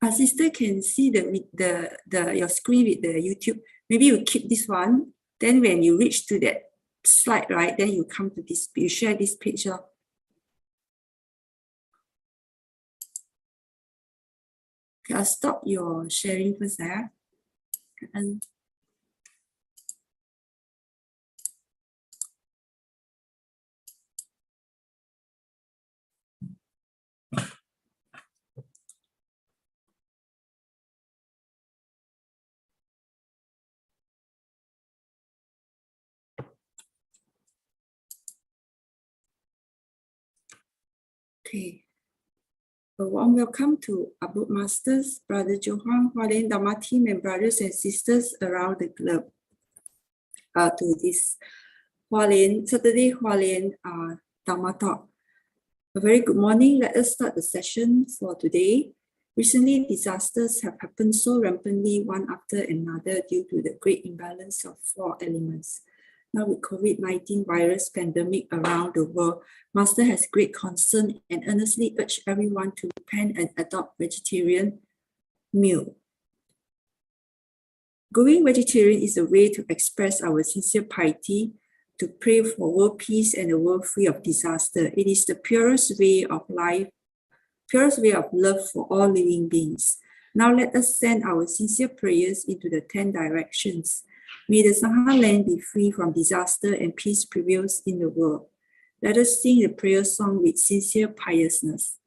Our sister can see your screen with the YouTube. Maybe you keep this one. Then when you reach to that slide, right, then you come to this, you share this page. Okay, I'll stop your sharing first. And okay. A warm welcome to our book masters, Brother Joe Huang, Hualien Dharma team, and brothers and sisters around the globe to this Saturday Hualien Dharma Talk. A very good morning. Let us start the session for today. Recently, disasters have happened so rampantly one after another due to the great imbalance of four elements. Now with COVID-19 virus pandemic around the world, Master has great concern and earnestly urge everyone to repent and adopt vegetarian meal. Going vegetarian is a way to express our sincere piety, to pray for world peace and a world free of disaster. It is the purest way of life, purest way of love for all living beings. Now let us send our sincere prayers into the 10 directions. May the Sangha land be free from disaster and peace prevails in the world. Let us sing the prayer song with sincere piousness.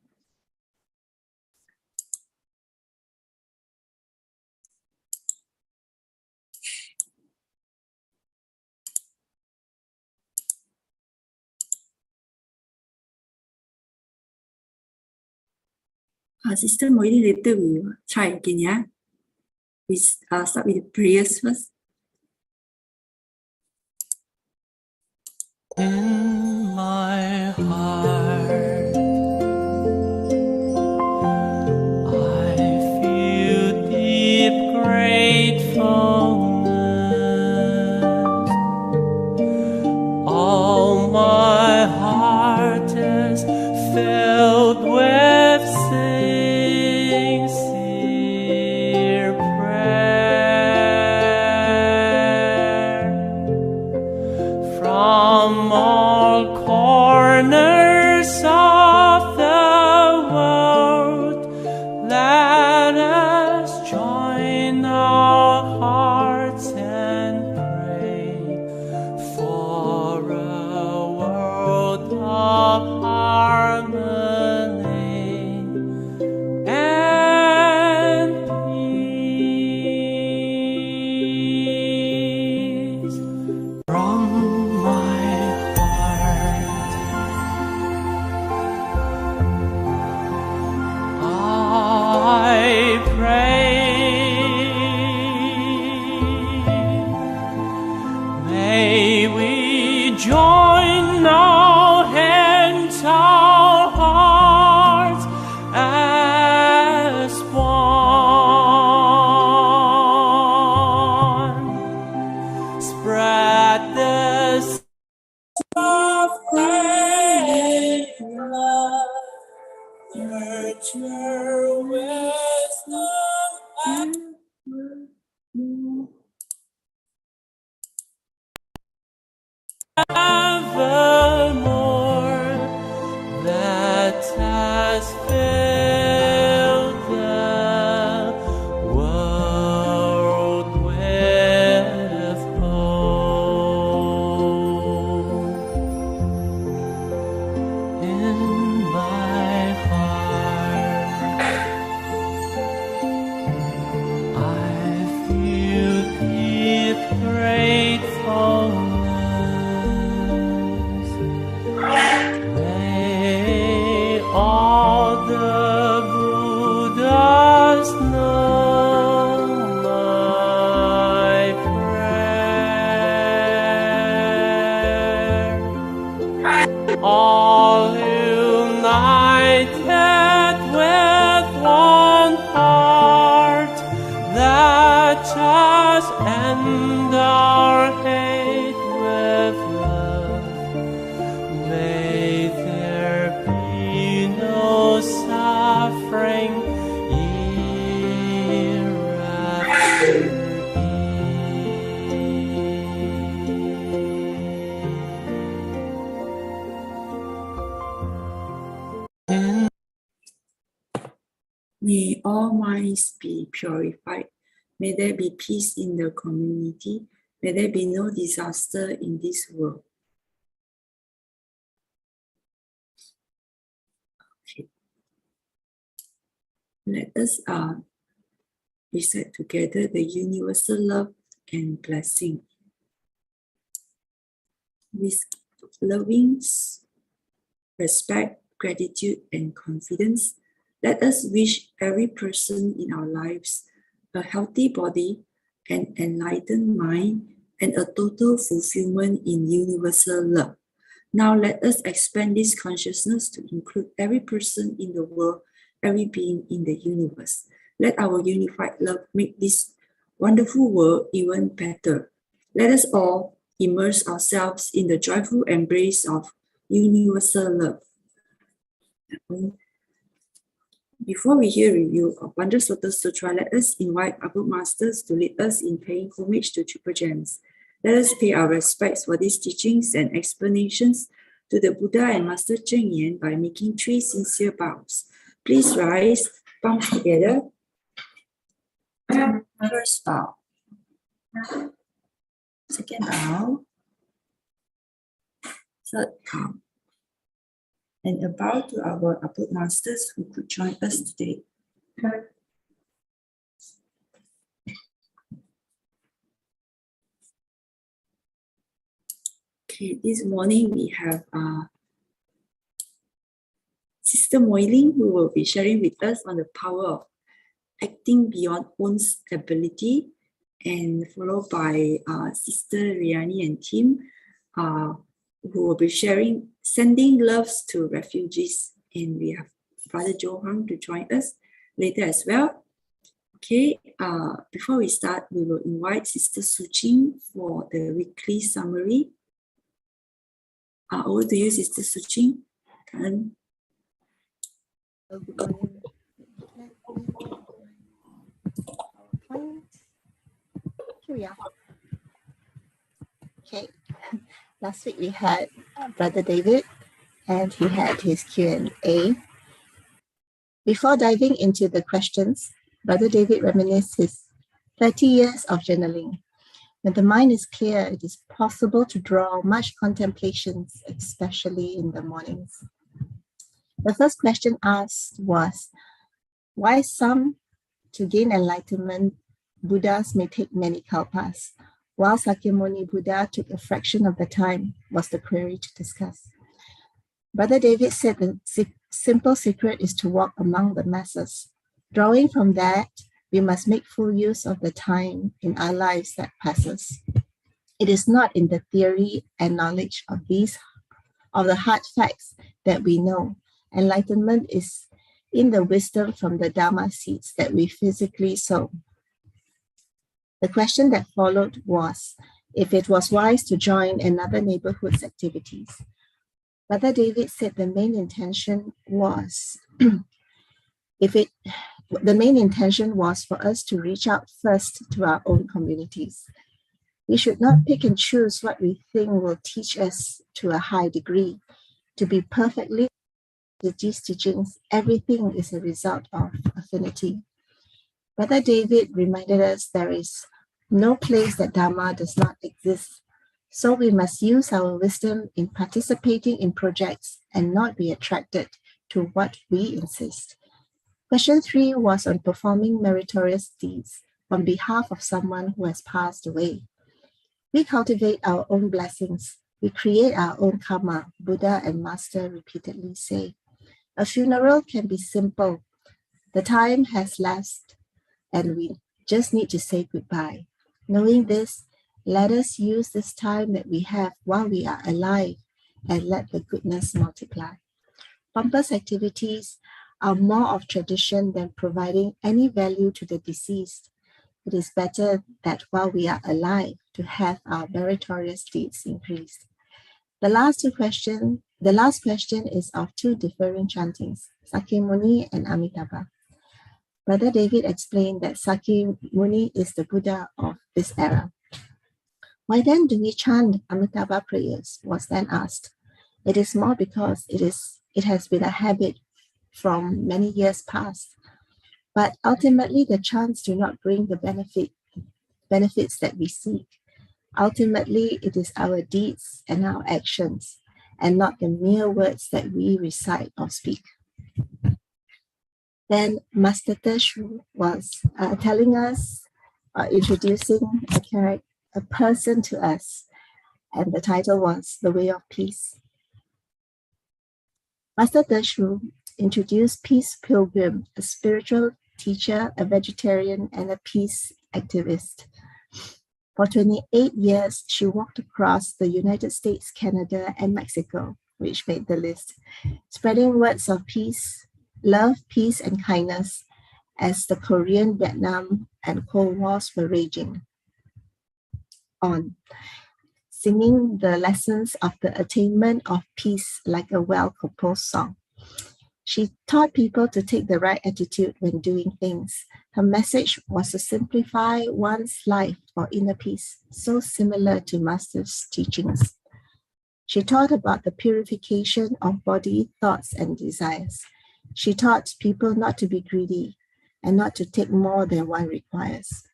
Sister Mooi Lin, later we will try again, yeah? We start with the prayers first. In my heart, I feel deep gratefulness. All my heart is filled with sincere prayer. From all corners of the world, let us join our hearts and pray for a world of harmony and peace. From my heart, I pray. May we join our hands, our hearts as one. Spread this of great love, nurture wisdom and evermore. Let us fill the world with hope. In my heart, I feel deep gratefulness. May all the Buddhas know my prayer. All united with one heart, let us end our hate with love. May there be no suffering in May all minds be purified. May there be peace in the community. May there be no disaster in this world. Okay. Let us recite together the universal love and blessing. With loving respect, gratitude, and confidence, let us wish every person in our lives a healthy body, an enlightened mind, and a total fulfillment in universal love. Now let us expand this consciousness to include every person in the world, every being in the universe. Let our unified love make this wonderful world even better. Let us all immerse ourselves in the joyful embrace of universal love. Before we hear a review of Wondrous Lotus Sutra, let us invite our Buddha Masters to lead us in paying homage to Triple Gems. Let us pay our respects for these teachings and explanations to the Buddha and Master Cheng Yen by making 3 sincere bows. Please rise, palms together. First bow. Second bow. Third bow. And a bow to our Buddha Masters who could join us today. Okay, this morning we have Sis Mooi Lin, who will be sharing with us on the power of acting beyond one's ability, and followed by Sister Riyani and team, who will be sharing sending loves to refugees. And we have Brother Joe Huang to join us later as well. Okay, before we start, we will invite Sister Su Ching for the weekly summary. Over to you, Sister Su Ching. Good morning. Here we are. Okay. Last week we had Brother David, and he had his Q&A. Before diving into the questions, Brother David reminisced his 30 years of journaling. When the mind is clear, it is possible to draw much contemplations, especially in the mornings. The first question asked was, why some, to gain enlightenment, Buddhas may take many kalpas, while Sakyamuni Buddha took a fraction of the time, was the query to discuss. Brother David said the simple secret is to walk among the masses. Drawing from that, we must make full use of the time in our lives that passes. It is not in the theory and knowledge of the hard facts that we know. Enlightenment is in the wisdom from the Dharma seeds that we physically sow. The question that followed was if it was wise to join another neighborhood's activities. Brother David said the main intention was for us to reach out first to our own communities. We should not pick and choose what we think will teach us to a high degree. To be perfectly with these teachings, everything is a result of affinity. Brother David reminded us there is no place that Dharma does not exist. So we must use our wisdom in participating in projects and not be attracted to what we insist. Question 3 was on performing meritorious deeds on behalf of someone who has passed away. We cultivate our own blessings. We create our own karma, Buddha and Master repeatedly say. A funeral can be simple. The time has lapsed and we just need to say goodbye. Knowing this, let us use this time that we have while we are alive and let the goodness multiply. Pompous activities are more of tradition than providing any value to the deceased. It is better that while we are alive to have our meritorious deeds increased. The last question is of 2 differing chantings, Sakyamuni and Amitabha. Brother David explained that Sakyamuni is the Buddha of this era. Why then do we chant Amitabha prayers? Was then asked. It is more because it has been a habit from many years past. But ultimately, the chants do not bring the benefits that we seek. Ultimately, it is our deeds and our actions, and not the mere words that we recite or speak. Then Master Teshu was telling us, introducing a person to us, and the title was The Way of Peace. Master Teshu introduced Peace Pilgrim, a spiritual teacher, a vegetarian, and a peace activist. For 28 years, she walked across the United States, Canada, and Mexico, which made the list, spreading words of peace, love, peace, and kindness as the Korean, Vietnam, and Cold Wars were raging on, singing the lessons of the attainment of peace like a well-composed song. She taught people to take the right attitude when doing things. Her message was to simplify one's life for inner peace, so similar to Master's teachings. She taught about the purification of body, thoughts, and desires. She taught people not to be greedy and not to take more than one requires.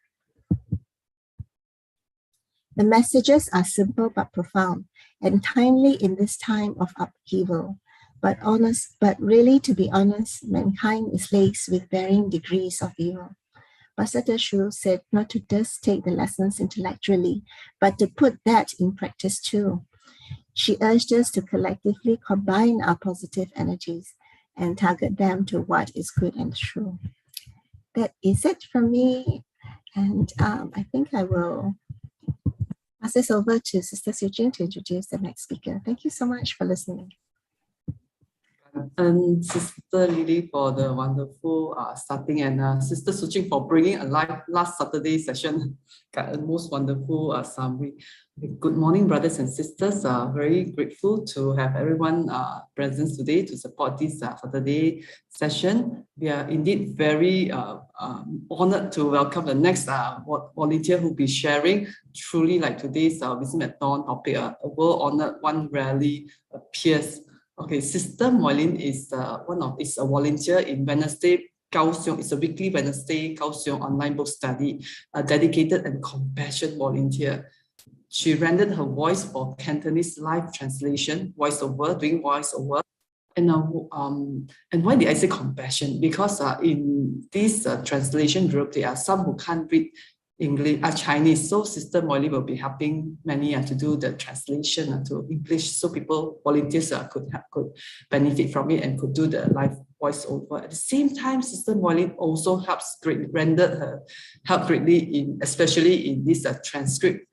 The messages are simple but profound and timely in this time of upheaval. But really, to be honest, mankind is laced with varying degrees of evil. Master Teshu said not to just take the lessons intellectually, but to put that in practice too. She urged us to collectively combine our positive energies and target them to what is good and true. That is it from me. And I think I will pass this over to Sister Su Ching to introduce the next speaker. Thank you so much for listening. And Sister Lily for the wonderful starting, and Sister Su Ching for bringing a live last Saturday session. Got a most wonderful summary. Good morning, brothers and sisters. Very grateful to have everyone present today to support this Saturday session. We are indeed very honored to welcome the next volunteer who will be sharing. Truly, like today's Wisdom at Dawn topic, a world honored one rarely appears. Okay, Sister Mooi Lin is a volunteer in Wednesday Kaohsiung. It's a weekly Wednesday Kaohsiung online book study, a dedicated and compassionate volunteer. She rendered her voice for Cantonese live translation, doing voiceover. And why did I say compassion? Because in this translation group, there are some who can't read English, Chinese. So Sister Mooi Lin will be helping many to do the translation to English, so volunteers could benefit from it and could do the live voiceover. At the same time, Sister Mooi Lin also help greatly especially in this transcript,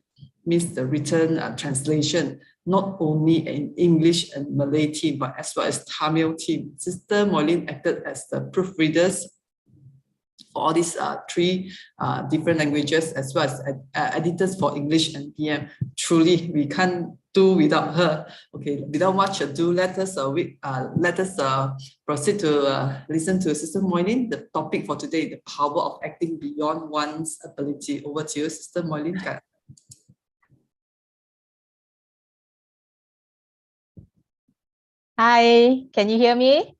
means the written translation, not only in English and Malay team, but as well as Tamil team. Sister Mooi Lin acted as the proofreaders for all these three different languages, as well as editors for English and PM. Truly, we can't do without her. Okay, without much ado, let us proceed to listen to Sister Mooi Lin. The topic for today, the power of acting beyond one's ability. Over to you, Sister Mooi Lin. Hi, can you hear me?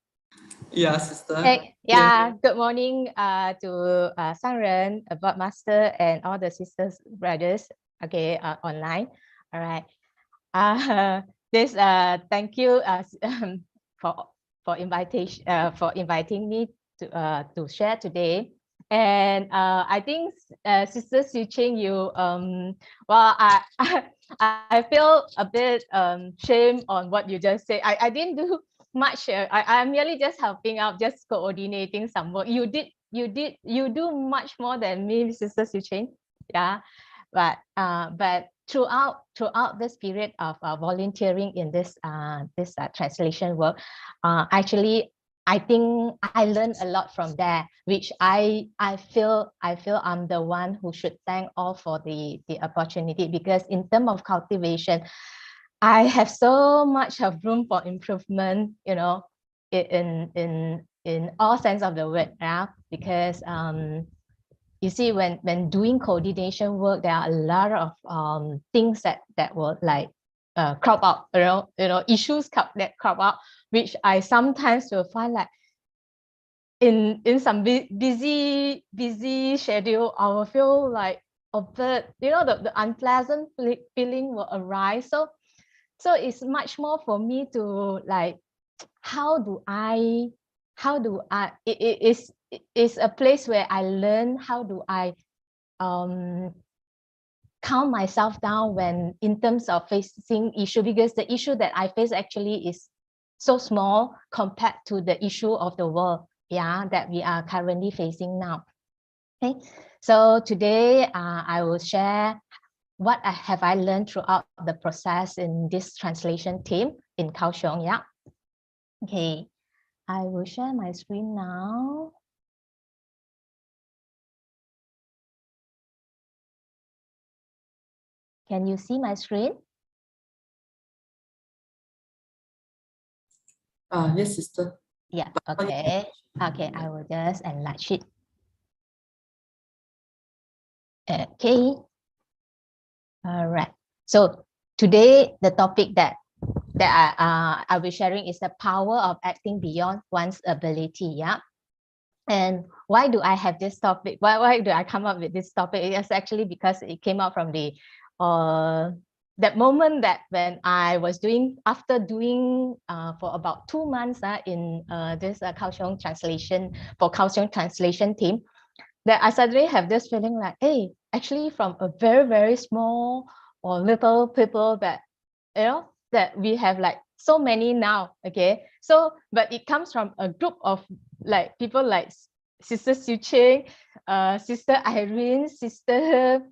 Yeah, Sister. Hey, yeah, good morning to Sangren, Above Master, and all the sisters, brothers, okay, online. All right. Thank you for inviting me to share today. And I think Sister Su Ching, you I feel a bit shame on what you just said. I didn't do much. I'm merely just helping out, just coordinating some work. You do much more than me, Sister Su Ching. Yeah, but throughout this period of volunteering in this translation work, actually, I think I learned a lot from there, which I feel I'm the one who should thank all for the opportunity, because in terms of cultivation, I have so much of room for improvement, you know, in all sense of the word, yeah. Because you see, when doing coordination work, there are a lot of things that will like crop up, you know, issues that crop up, which I sometimes will find like in some busy schedule, I will feel like a bit, the unpleasant feeling will arise. So it's much more for me to like, it's a place where I learn how do I calm myself down when in terms of facing issue, because the issue that I face actually is so small compared to the issue of the world, that we are currently facing now. Okay, so today I will share what have I learned throughout the process in this translation team in Kaohsiung. Okay, I will share my screen now. Can you see my screen? Yes, sister. Yeah, okay. Okay, I will just enlarge it. Okay. All right. So today the topic that I'll be sharing is the power of acting beyond one's ability. And why do I have this topic? Why do I come up with this topic? It's actually because it came out from the that moment that when I was after doing for about 2 months in this Kaohsiung translation team, that I suddenly have this feeling like, hey, actually from a very, very small or little people that, that we have like so many now, okay? So, but it comes from a group of like people like Sister Su Ching, Sister Irene, Sister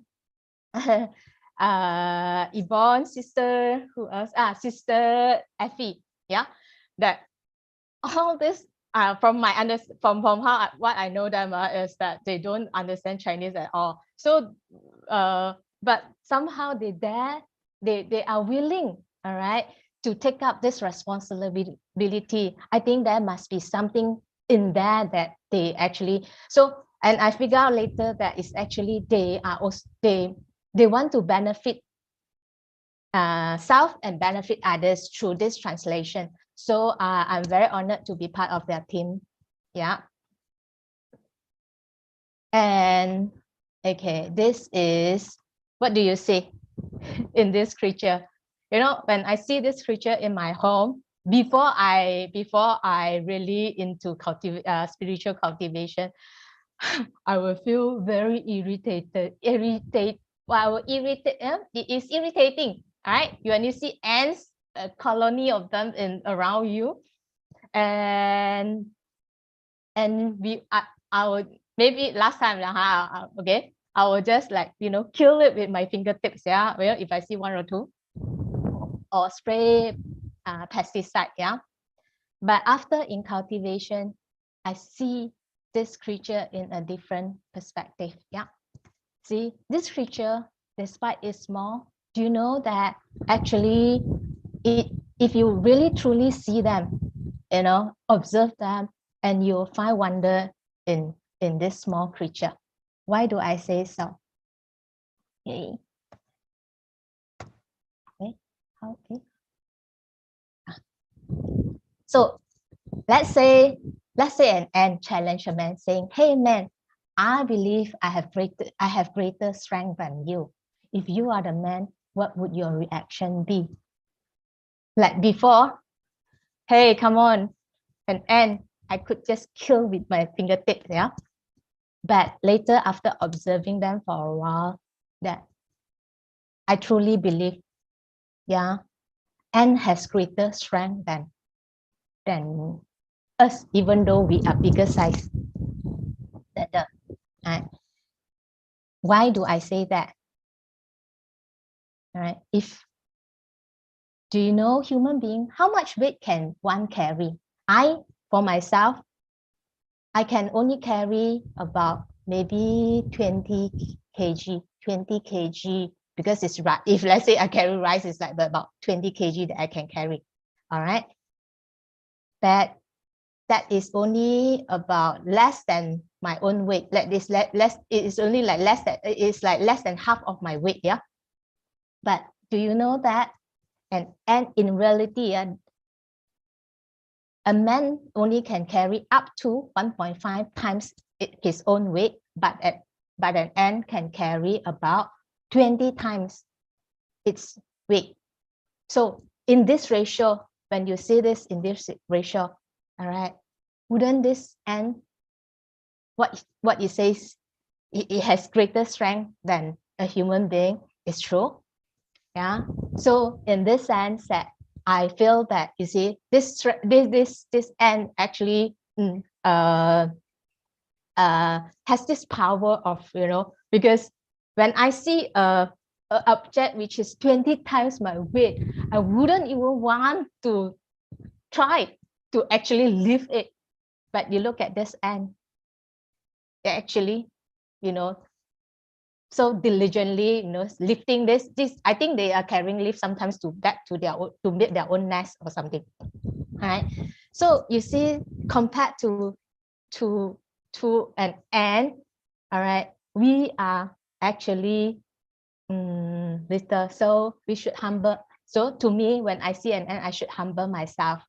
Yvonne, Sister, who else? Sister Effie, that all this from how what I know them is that they don't understand Chinese at all. So but somehow they are willing, all right, to take up this responsibility. I think there must be something in there that they actually, and I figure out later that it's actually they are also they want to benefit self and benefit others through this translation. So I'm very honored to be part of their team. And okay, this is, what do you see in this creature? When I see this creature in my home, before I really into spiritual cultivation, I will feel very irritated. Well, it is irritating. All right, when you see ants, a colony of them around you, and I would, maybe last time, okay, I will just like kill it with my fingertips. Well, if I see one or two, or spray pesticide. But after in cultivation, I see this creature in a different perspective. See, this creature, despite it's small, do you know that actually if you really truly see them, observe them, and you'll find wonder in this small creature. Why do I say so? Okay. So let's say an ant challenge a man saying, hey man, I believe I have greater strength than you. If you are the man, what would your reaction be? Like before, hey, come on, an ant, I could just kill with my fingertips, But later, after observing them for a while, that I truly believe, ant has greater strength than us, even though we are bigger size. Why do I say that? All right. Do you know human being, how much weight can one carry? For myself, I can only carry about maybe 20 kg, because it's right. If let's say I carry rice, it's like about 20 kg that I can carry. All right. But that is only about less than my own weight. Like this, less. It is only like less than. It's like less than half of my weight. But do you know that? And in reality, a man only can carry up to 1.5 times his own weight, but an ant can carry about 20 times its weight. So in this ratio, when you see this in this ratio, all right, wouldn't this ant, what it says, it has greater strength than a human being, is true? Yeah. So in this sense, that I feel that, you see, this ant actually has this power of, because when I see a object which is 20 times my weight, I wouldn't even want to try to actually lift it. But you look at this ant, actually, so diligently, lifting this. I think they are carrying lift sometimes to back to their own, to build their own nest or something. Right. So you see, compared to an ant, all right, we are actually little. So we should humble. So to me, when I see an ant, I should humble myself,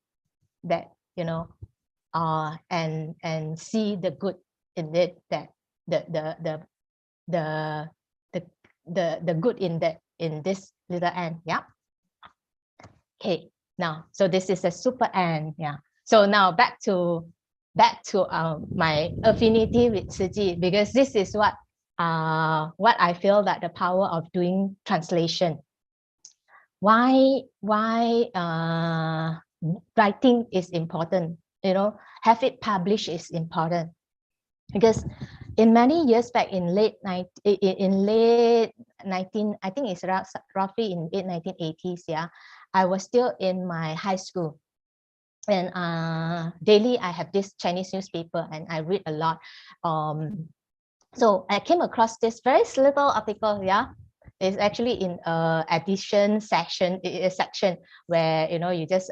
that and see the good in it, that the good in this little ant. Yeah. Okay. Now, so this is a super ant. Yeah. So now back to my affinity with Tzu Chi, because this is what I feel, that the power of doing translation. Why writing is important. Have it published is important, because in many years back, in late 19, I think it's roughly in late 1980s. Yeah, I was still in my high school, and daily I have this Chinese newspaper, and I read a lot. So I came across this very little article. Yeah, it's actually in edition section where you just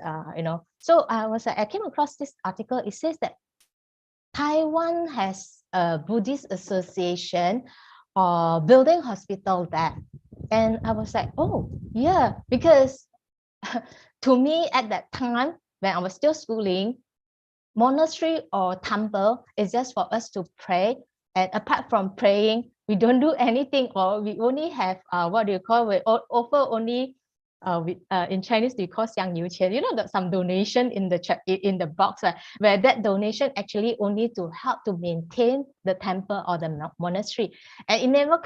So I came across this article. It says that Taiwan has a Buddhist association building hospital there. And I was like, oh yeah, because to me at that time, when I was still schooling, monastery or temple is just for us to pray. And apart from praying, we don't do anything, or we only have what do you call, we offer only in Chinese we call 香油钱, some donation in the box, where that donation actually only to help to maintain the temple or the monastery. And it never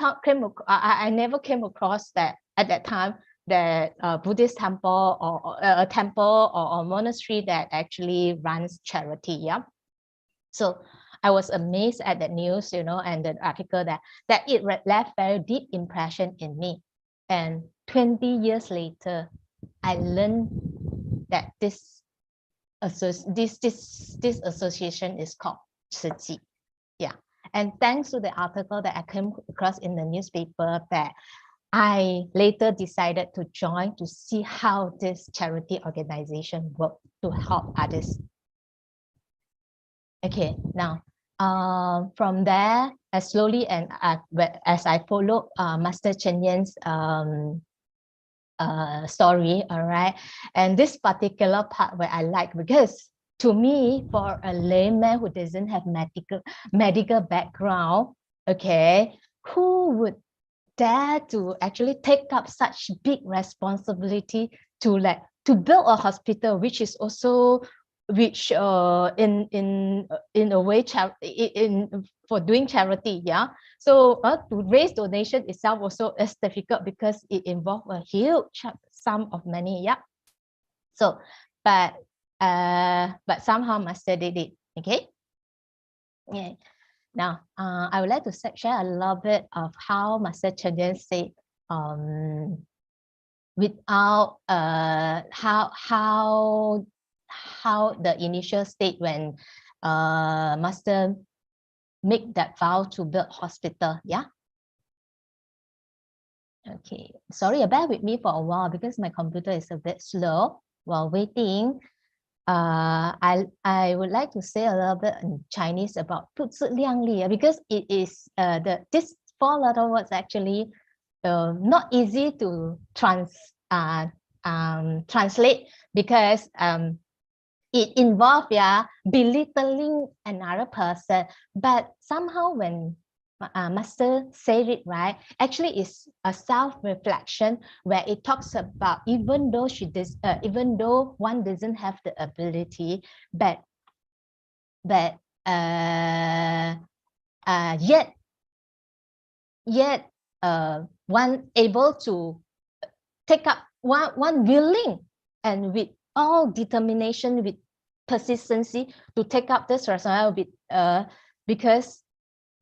I never came across that at that time, that Buddhist temple or a temple or monastery that actually runs charity. Yeah. So I was amazed at that news, and the article that it left very deep impression in me. And 20 years later, I learned that this association is called Tzu Chi. Yeah. And thanks to the article that I came across in the newspaper, that I later decided to join to see how this charity organization works to help others. Okay, now from there, as slowly and as I followed Master Chen Yan's story, all right, and this particular part where I like, because to me, for a layman who doesn't have medical background, okay, who would dare to actually take up such big responsibility to build a hospital, which is also in a way for doing charity. Yeah. So to raise donation itself also is difficult, because it involves a huge sum of money. Yeah. So but somehow Master did it. Okay. Yeah. Now, I would like to share a little bit of how Master Chen Yan said, without how the initial state when Master make that vow to build hospital. Yeah. Okay. Sorry, bear with me for a while because my computer is a bit slow while waiting. I would like to say a little bit in Chinese about 不自量力, because it is this 4 letter words actually not easy to translate, because it involves belittling another person, but somehow when Master said it right, actually it's a self-reflection where it talks about even though even though one doesn't have the ability, but yet one able to take up one willing and with all determination, with persistency to take up this responsibility because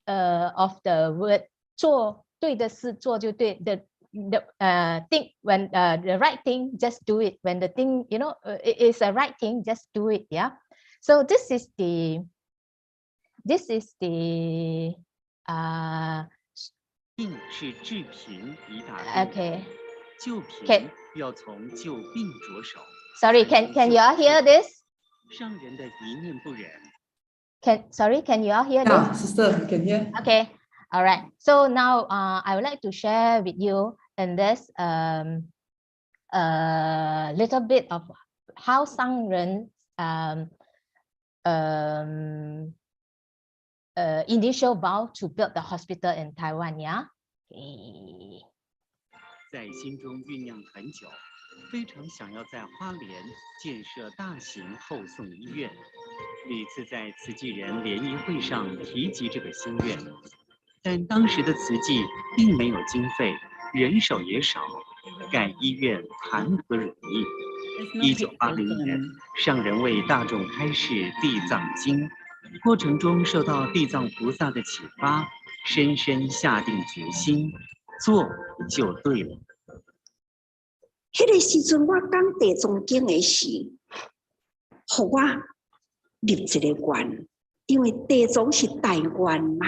of the word 做对的事做就对 the thing when the right thing just do it when the thing it is a right thing just do it. So this is the 病是治贫以打病 okay 救贫要从救病着手 sorry can you all hear this 上人的一念不忍 can you all hear Yeah, this sister, you can hear. okay all right so now I would like to share with you in this little bit of how Sangren initial vow to build the hospital in Taiwan. 在心中酝酿很久，非常想要在花莲建设大型后送医院。屡次在慈济人联谊会上提及这个心愿，但当时的慈济并没有经费，人手也少，盖医院谈何容易？1980年，上人为大众开示《地藏经》，过程中受到地藏菩萨的启发，深深下定决心，做就对了。迄个时阵，我讲地藏经的时，互我立一个愿，因为地藏是大愿嘛。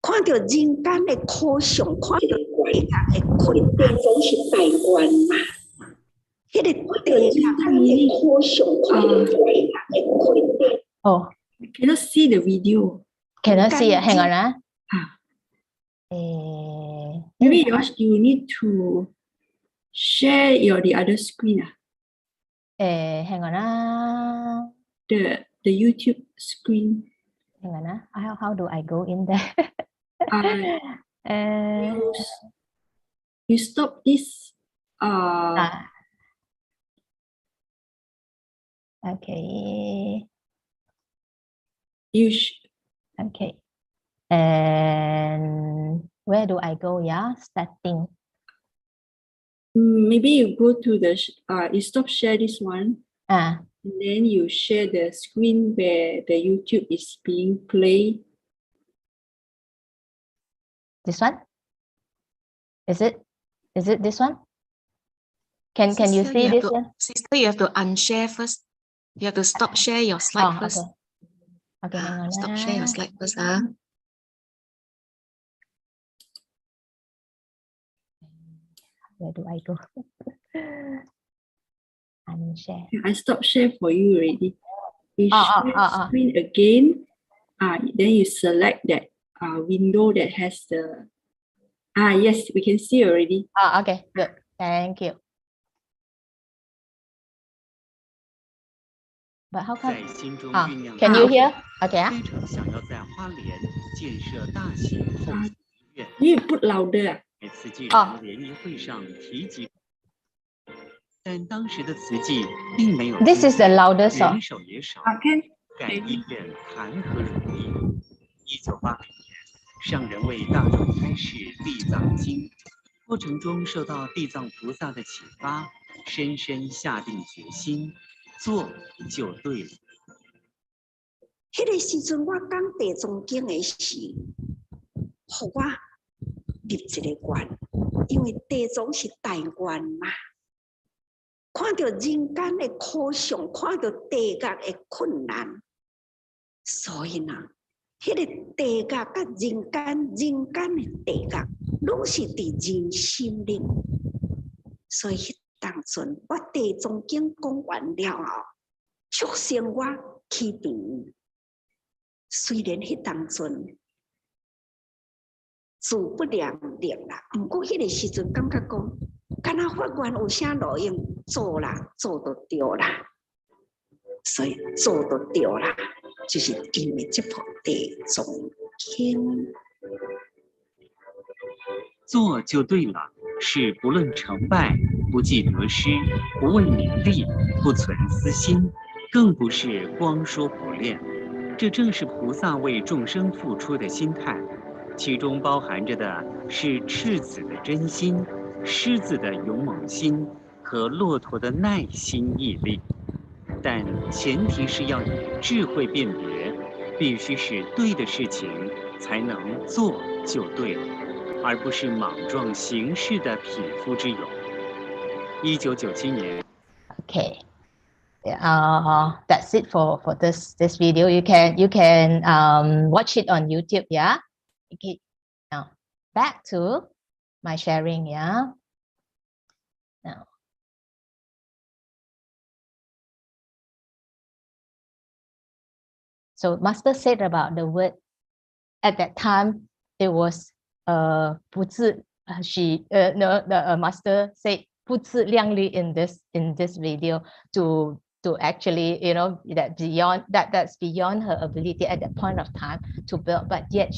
看到人间的苦相，看到地狱的困难，地藏是大愿嘛。迄个地狱的苦相，看到地狱的困难。Oh, Cannot see the video. cannot see it. Hang on. Maybe you need to share the other screen. Hang on. The YouTube screen. Hang on. How do I go in there? You stop this. Okay. Okay. And where do I go? Starting. Maybe you go to the you stop share this one. And then you share the screen where the YouTube is being played. This one? Is it this one? Can you see this one? Sister, you have to unshare first. You have to stop share your slide first. Okay, hang on. Stop share your slide first. Where do I go? Unshare. I stop share for you already. You share screen again. Then you select that window that has the. Yes, we can see already. Okay, good. Thank you. But how come? Can you hear? Okay. 非常想要在花莲建设大型后送医院。You put louder. 在慈济人联谊会上提及，但当时的慈济并没有。This is the loudest. 人手也少。 Okay. 盖医院谈何容易？1980年，上人为大众开示《地藏经》，过程中受到地藏菩萨的启发，深深下定决心，做就对了。迄个时阵，我讲地藏经的时，互我立一个愿，因为地藏是大愿嘛。看到人间的苦相，看到地狱的困难，所以呢，迄个地狱甲人间的地狱，拢是伫人心里。所以当阵我地藏经讲完了后，促成我起病。虽然迄当阵自不量力啦，不过迄个时阵感觉讲，敢若法院有啥路用做啦，做就对啦。所以做得对啦，就是因为这部地中经。做就对了，是不论成败，不计得失，不为名利，不存私心，更不是光说不练。这正是菩萨为众生付出的心态，其中包含着的是赤子的真心、狮子的勇猛心和骆驼的耐心毅力。但前提是要以智慧辨别，必须是对的事情才能做就对了，而不是莽撞行事的匹夫之勇。1997年。Okay. That's it for this video. You can watch it on YouTube. Yeah. Okay. Now back to my sharing. Yeah. Now. So Master said about the word at that time. It was 不自 the Master said 不自量力 in this video to actually, you know, that's beyond her ability at that point of time to build, but yet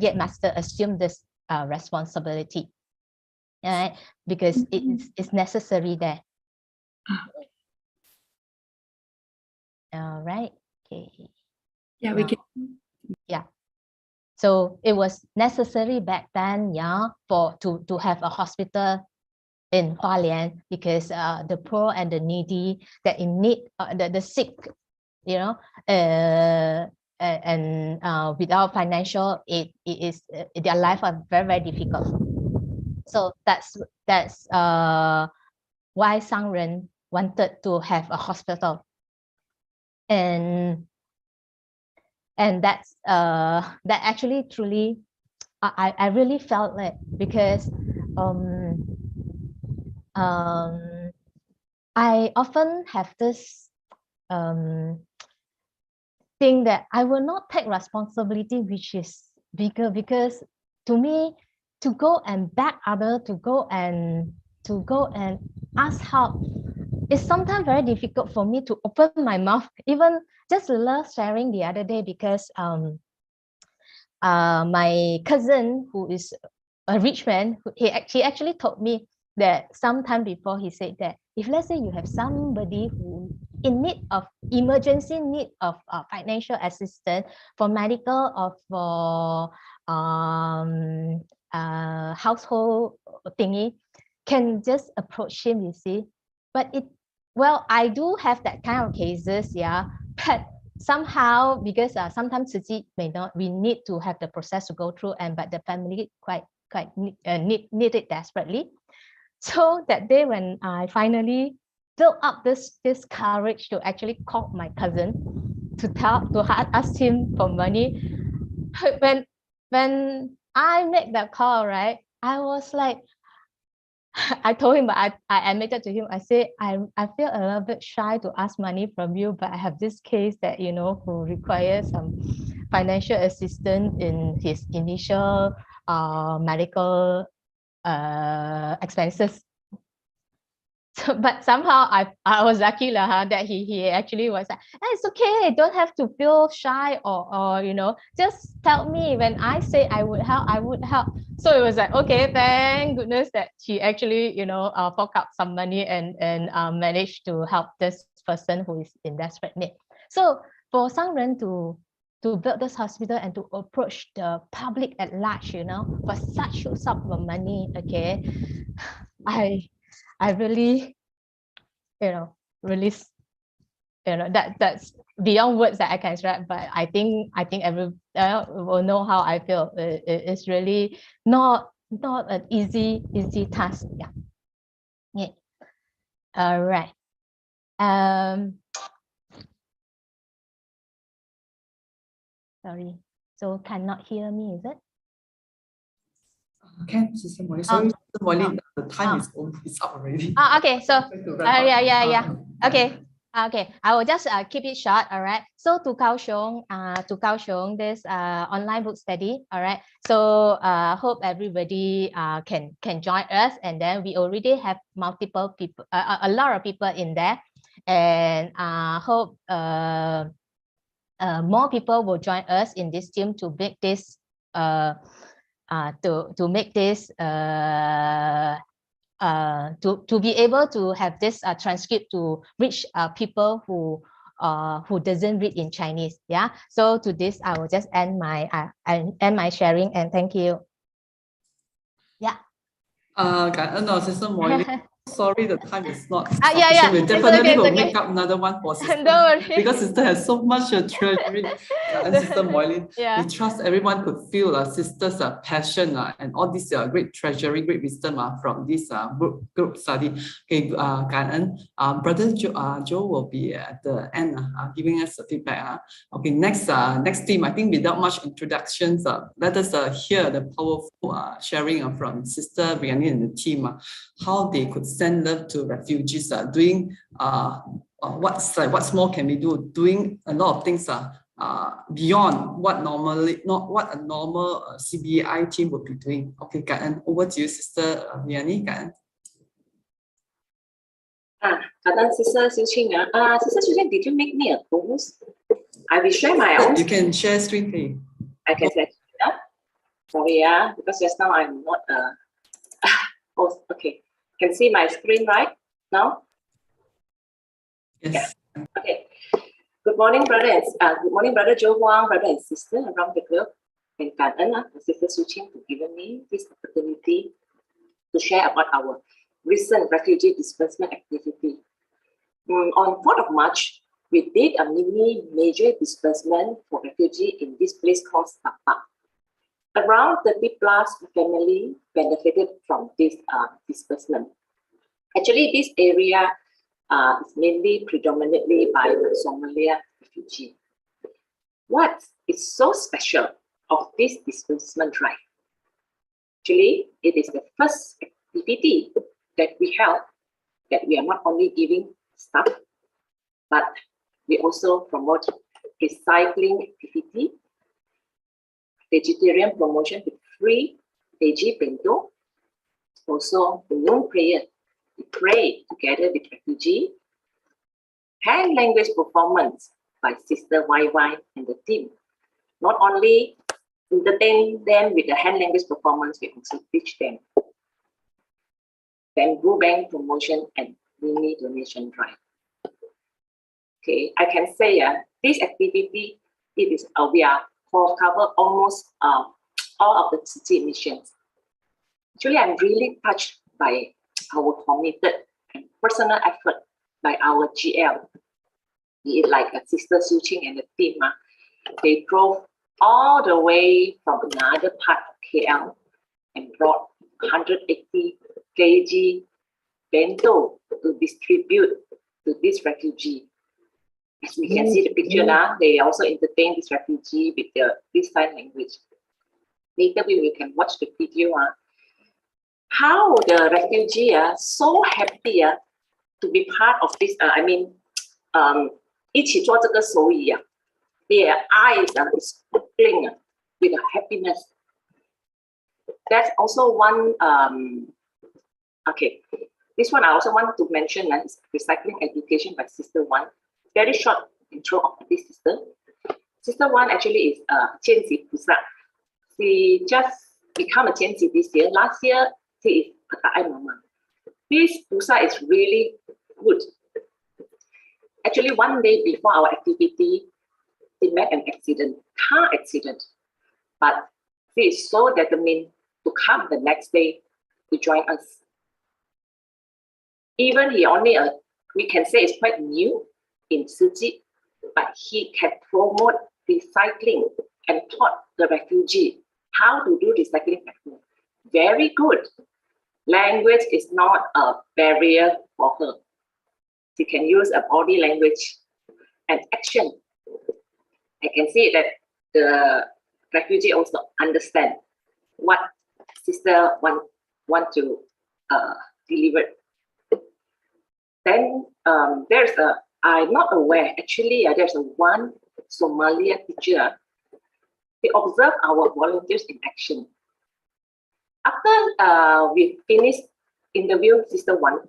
yet Master assumed this responsibility, right? Because it's necessary there. All right. Okay. Yeah, we can. Yeah. So it was necessary back then, yeah, to have a hospital in Hualien, because the poor and the needy that in need, the sick, you know, and without financial aid, their life are very, very difficult. So that's why Sangren wanted to have a hospital, and that's that actually truly I really felt it, because I often have this thing that I will not take responsibility which is bigger, because to me, to go and beg other to go and ask help is sometimes very difficult for me to open my mouth. Even just love sharing the other day, because my cousin, who is a rich man, he actually told me that sometime before, he said that if let's say you have somebody who in need of emergency need of financial assistance for medical or for household thingy, can just approach him, you see. But well, I do have that kind of cases, yeah, but somehow, because sometimes Tzu Chi may not, we need to have the process to go through, but the family quite need it desperately. So that day when I finally built up this courage to actually call my cousin to ask him for money, when I make that call, right, I was like, I told him, but I admitted to him, I say, I feel a little bit shy to ask money from you, but I have this case that, you know, who requires some financial assistance in his initial medical expenses. So, but somehow I was lucky that he actually was like, hey, it's okay, don't have to feel shy, or you know, just tell me, when I say I would help. So it was like, okay, thank goodness that he actually, you know, fork out some money and managed to help this person who is in desperate need. So for Sangren to build this hospital and to approach the public at large, you know, for such a sum of money, okay, I really, you know, really, you know, that's beyond words that I can describe. But I think everyone will know how I feel. It's really not an easy task. Yeah. All right. Sorry. So cannot hear me, is it? Can, Sis Mooi. Sorry, Sis Mooi Lin, the time is up already. Okay. So yeah. Okay. I will just keep it short. All right. So to Kaohsiung, this online book study. All right. So hope everybody can join us, and then we already have multiple people, a lot of people in there, and hope more people will join us in this team to make this to make this to be able to have this transcript to reach people who doesn't read in Chinese. Yeah. So to this, I will just end my sharing, and thank you. Yeah. Cảm ơn Sister Mooi Lin. Sorry, the time is not Yeah. sufficient. We definitely will make up another one for Sister. Don't worry. Because Sister has so much treasury. Sister Mooi Lin. Yeah. We trust everyone could feel Sister's passion and all this great treasury, great wisdom from this group study. Okay, cảm ơn. Brother Joe will be at the end giving us a feedback. Okay, next team. I think without much introductions, let us hear the powerful sharing from Sister Riyani and the team, how they could send love to refugees, doing what's more can we do, doing a lot of things beyond what a normal CBI team would be doing. Okay, Karen, over to you, Sister Riyani. Karen. Sister Su Ching. Sister Su Ching, did you make me a post? I will share my own. You can share screen, please. I can share. Sorry, because just now I'm not post. Okay, can see my screen right now? Yes. Yeah. Okay. Good morning, brothers. Good morning, Brother Joe Huang, brother and sister around the globe. And cảm ơn Sister Su Ching for giving me this opportunity to share about our recent refugee disbursement activity. On 4th of March, we did a major disbursement for refugees in this place called Sapa. Around 30 plus family benefited from this disbursement. Actually, this area is mainly predominantly by Somalia refugee. What is so special of this disbursement drive? Actually, it is the first activity that we held that we are not only giving stuff, but we also promote recycling activity, vegetarian promotion with free veggie bento, also the noon prayer. We pray together with refugee, hand language performance by Sister YY and the team. Not only entertain them with the hand language performance, we also teach them bamboo bank promotion and mini donation drive. Okay, I can say this activity, we are cover almost all of the Tzu Chi missions. Actually, I'm really touched by our committed and personal effort by our GL. Like Sister Su Ching and the team, they drove all the way from another part of KL and brought 180 kg bento to distribute to this refugee. As we can see the picture now, they also entertain this refugee with this sign language. Later we can watch the video. How the refugee are so happy to be part of this. 一起做这个手艺their eyes is sparkling with happiness. That's also one. Okay, this one I also want to mention is recycling education by Sister One. Very short intro of this sister. Sister One actually is Jianxi Pusa. She just become a Jianxi this year. Last year she is a Ta'ai Mama. This Pusa is really good. Actually, one day before our activity, she met an accident, car accident. But she is so determined to come the next day to join us. Even he only, we can say it's quite new in Tzu Chi, but he can promote recycling and taught the refugee how to do recycling. Very good. Language is not a barrier for her. She can use a body language and action. I can see that the refugee also understand what sister want to deliver. Then I'm not aware, actually there's one Somalia teacher. He observed our volunteers in action. After we finished interview Sister One,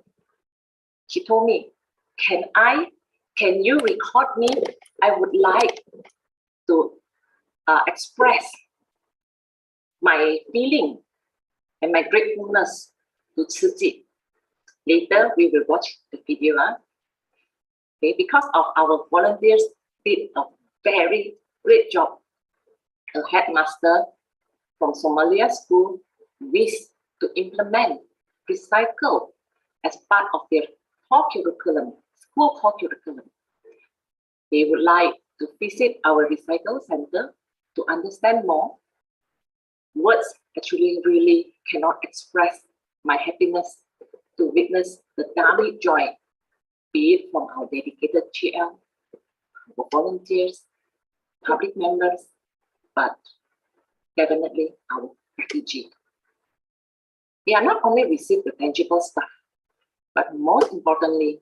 she told me, can you record me? I would like to express my feeling and my gratefulness to Tzu Chi. Later, we will watch the video. Okay, because of our volunteers did a very great job. A headmaster from Somalia school wished to implement recycle as part of their core curriculum, school core curriculum. They would like to visit our recycle center to understand more. Words actually really cannot express my happiness to witness the daily joy, be it from our dedicated GL, our volunteers, public members, but definitely our refugee. They are not only receive the tangible stuff, but most importantly,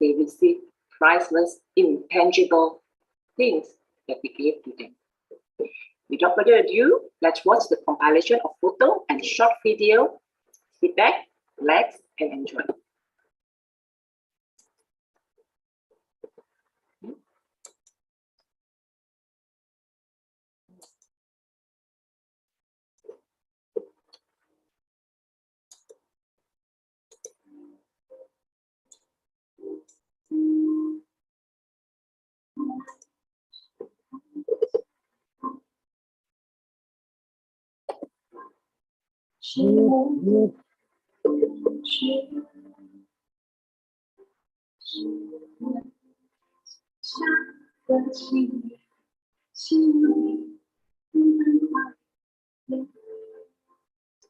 they receive priceless, intangible things that we gave to them. Without further ado, let's watch the compilation of photo and short video. Sit back, relax, and enjoy.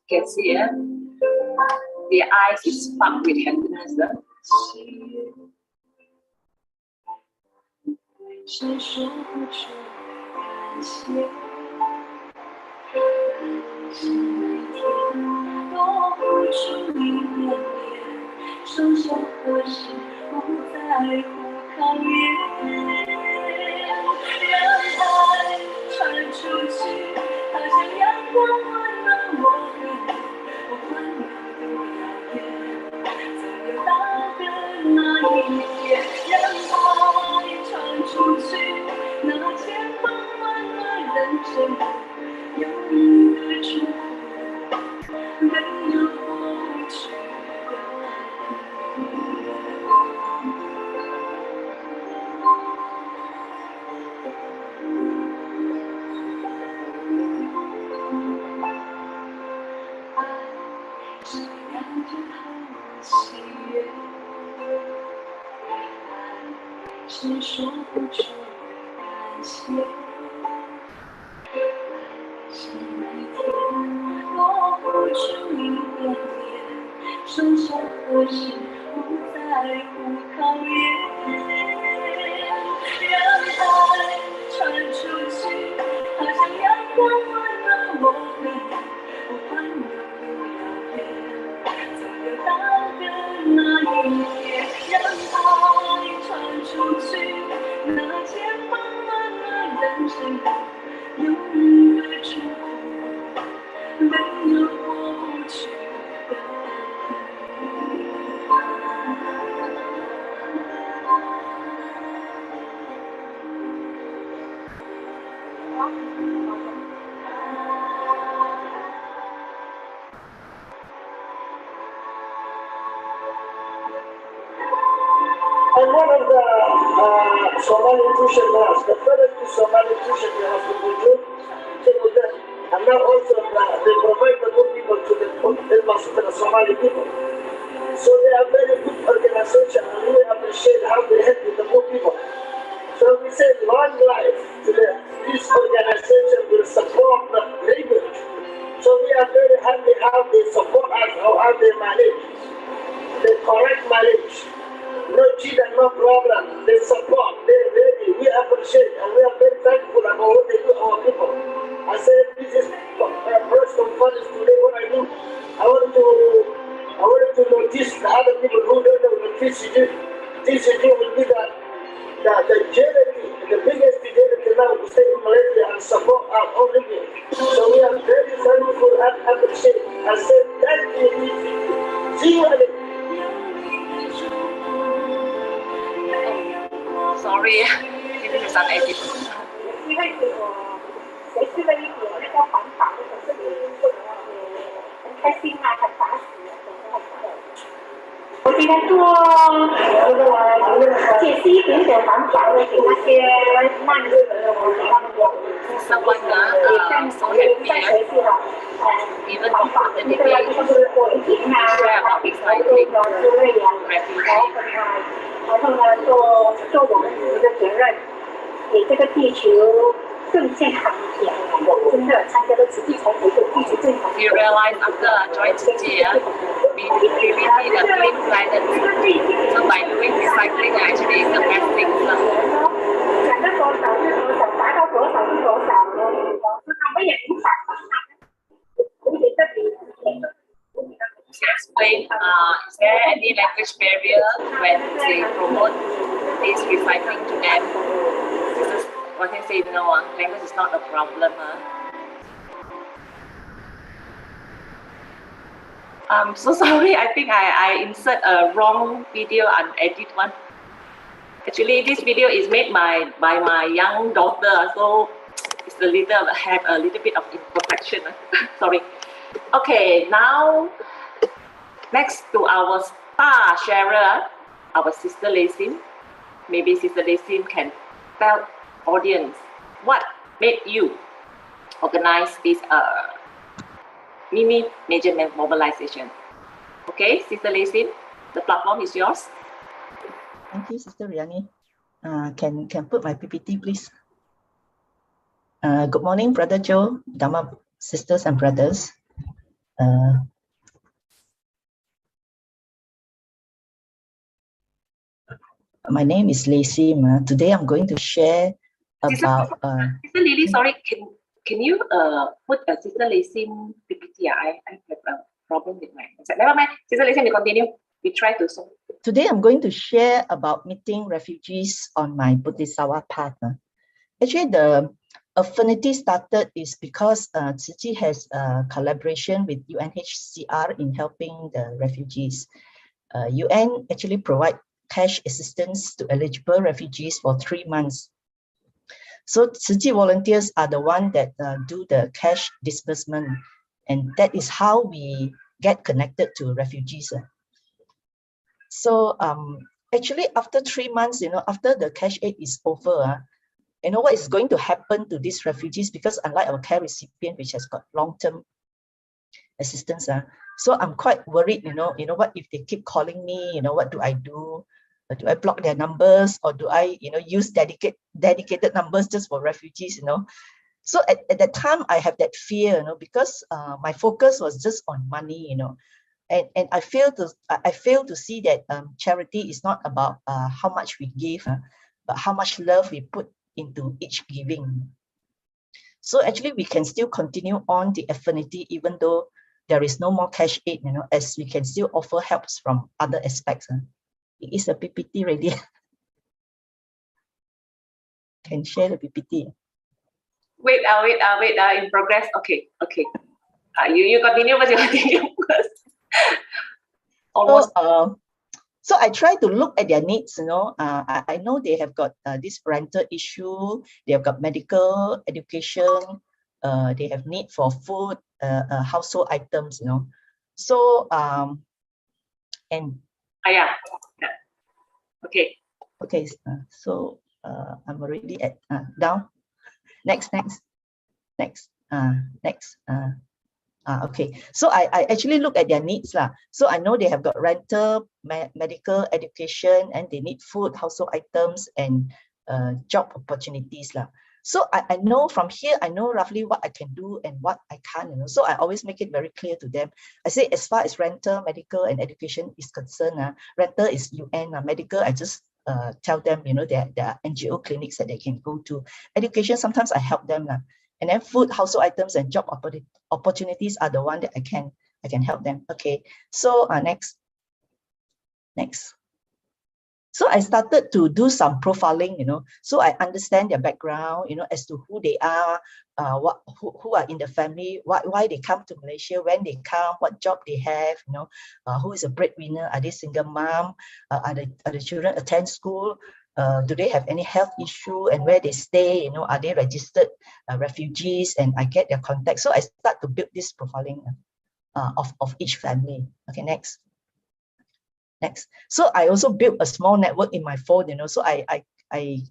Can see their eyes is sparked with happiness. And one of the Somali nutrition laws, the first Somali nutrition laws to include them. And now also they provide the good people to the Somali people. So they are very good organization and we appreciate how they help with the poor people. So we say long life to them. This organization will support the language. So we are very happy how they support us, how they manage. They correct marriage. No cheat and no problem. They support, they're ready. We appreciate and we are very thankful about what they do to our people. I said this is press conference today. What I do, I wanted to notice the other people who don't know the TCG. TCG will be the charity, the biggest charity now to stay in Malaysia and support our own people. So we are very thankful and appreciate. I said thank you. See you again. sorry. This is unedited. 因为谁吃了一点那个环保的，可是你很开心啊，很打死，我今天做解释一点点环保的给那些慢热的，给他们用。Someone so happy. Even before the debate, share about recycling refugee. 然后呢，做我们自己的责任，给这个地球更健康一点。我真的参加了慈济才给这个地球更好。We realized after joining Tzu Chi, we really need a clean planet. So by doing recycling, actually is the best thing. 讲到多少是多少，达到多少是多少，是他们也影响到他们。我觉得比。Explain, is there any language barrier when they promote this recycling to them? This is what I say, no, language is not a problem. I'm so sorry, I think I insert a wrong video and edit one. Actually, this video is made by my young daughter, so it's have a little bit of imperfection. Sorry. Okay, now next to our star sharer, our Sister Lei Sim. Maybe Sister Lei Sim can tell audience what made you organize this mini major mobilization. Okay, Sister Lei Sim, the platform is yours. Thank you, Sister Riyani. Can put my PPT, please? Good morning, Brother Joe, Dharma sisters and brothers. My name is Lei Sim. Today I'm going to share about... Sister Lily, sorry, can you put a Sister Lei Sim PPT? I have a problem with my... Never mind, Sister Lei Sim, we continue. We try to solve. Today I'm going to share about meeting refugees on my Bodhisattva path. Actually, the affinity started is because Tzu Chi has a collaboration with UNHCR in helping the refugees. UN actually provide cash assistance to eligible refugees for 3 months. So Tzu Chi volunteers are the one that do the cash disbursement, and that is how we get connected to refugees. So actually after 3 months, after the cash aid is over, what is going to happen to these refugees? Because unlike our care recipient, which has got long-term assistance, so I'm quite worried, what if they keep calling me, what do I do? Do I block their numbers, or do I, use dedicated numbers just for refugees, So at that time, I have that fear, because my focus was just on money, and I fail to see that charity is not about how much we give, but how much love we put into each giving. So actually, we can still continue on the affinity even though there is no more cash aid, as we can still offer helps from other aspects. It is a PPT ready. Can share the PPT. Wait, in progress. Okay. You continue, but you continue first. Almost. So I try to look at their needs, I know they have got this parental issue, they have got medical education, they have need for food, household items, So, and... yeah. Okay. Okay, so I'm already at, down. Next. Okay, so I actually look at their needs. So I know they have got rental, medical education, and they need food, household items, and job opportunities. So I know from here, I know roughly what I can do and what I can't. So I always make it very clear to them. I say as far as rental, medical, and education is concerned, rental is UN, medical, I just tell them, there are NGO clinics that they can go to. Education, sometimes I help them. And then food, household items, and job opportunities are the one that I can help them. Okay, so next. So I started to do some profiling, so I understand their background, as to who they are, who are in the family, why they come to Malaysia, when they come, what job they have, who is a breadwinner, are they single mom, are the children attend school, do they have any health issue and where they stay, you know, are they registered refugees, and I get their contact. So I start to build this profiling of each family. Okay, next. So I also built a small network in my phone, you know, so I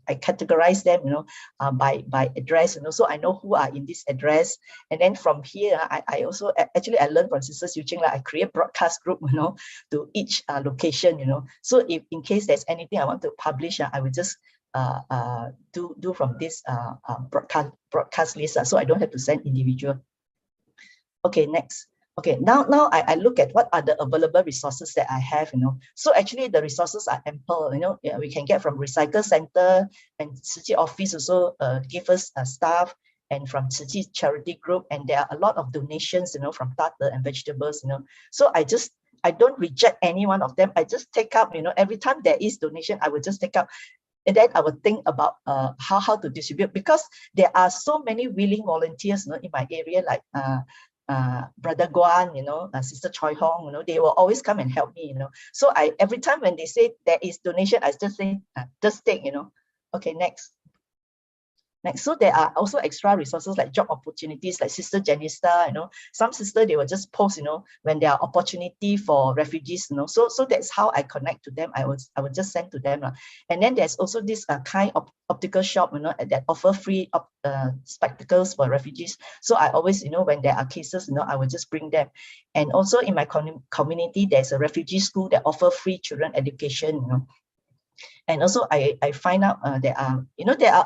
categorize them, you know, by address, you know, so I know who are in this address. And then from here, I also, actually I learned from Sister Su Ching, like I create broadcast group, you know, to each location, you know. So if in case there's anything I want to publish, I will just do from this broadcast list, so I don't have to send individual. Okay, next. Okay, now I look at what are the available resources that I have, you know. So actually the resources are ample, you know. Yeah, we can get from Recycle Center, and Tzu Chi office also give us staff, and from Tzu Chi charity group, and there are a lot of donations, you know, from starter and vegetables, you know. So I don't reject any one of them. I just take up, you know, every time there is donation, I will just take up. And then I would think about how to distribute, because there are so many willing volunteers, you know, in my area, like Brother Guan, you know, Sister Choi Hong, you know, they will always come and help me, you know. So every time when they say there is donation, I just say, just take, you know. Okay, next. So there are also extra resources like job opportunities, like Sister Janista, you know, some sister, they will just post, you know, when there are opportunity for refugees, you know. So that's how I connect to them. I would just send to them. And then there's also this kind of optical shop, you know, that offer free spectacles for refugees. So I always, you know, when there are cases, you know, I will just bring them. And also in my community, there's a refugee school that offer free children education, you know. And also I find out there are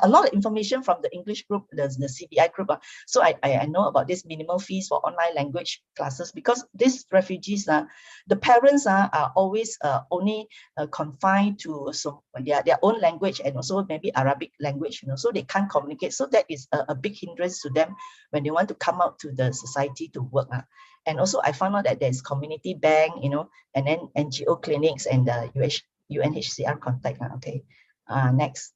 a lot of information from the English group, the CBI group. So I know about this minimal fees for online language classes, because these refugees, the parents are always only confined to their own language, and also maybe Arabic language, you know, so they can't communicate. So that is a big hindrance to them when they want to come out to the society to work. And also I found out that there's community bank, you know, and then NGO clinics and the UNHCR contact. Okay, next.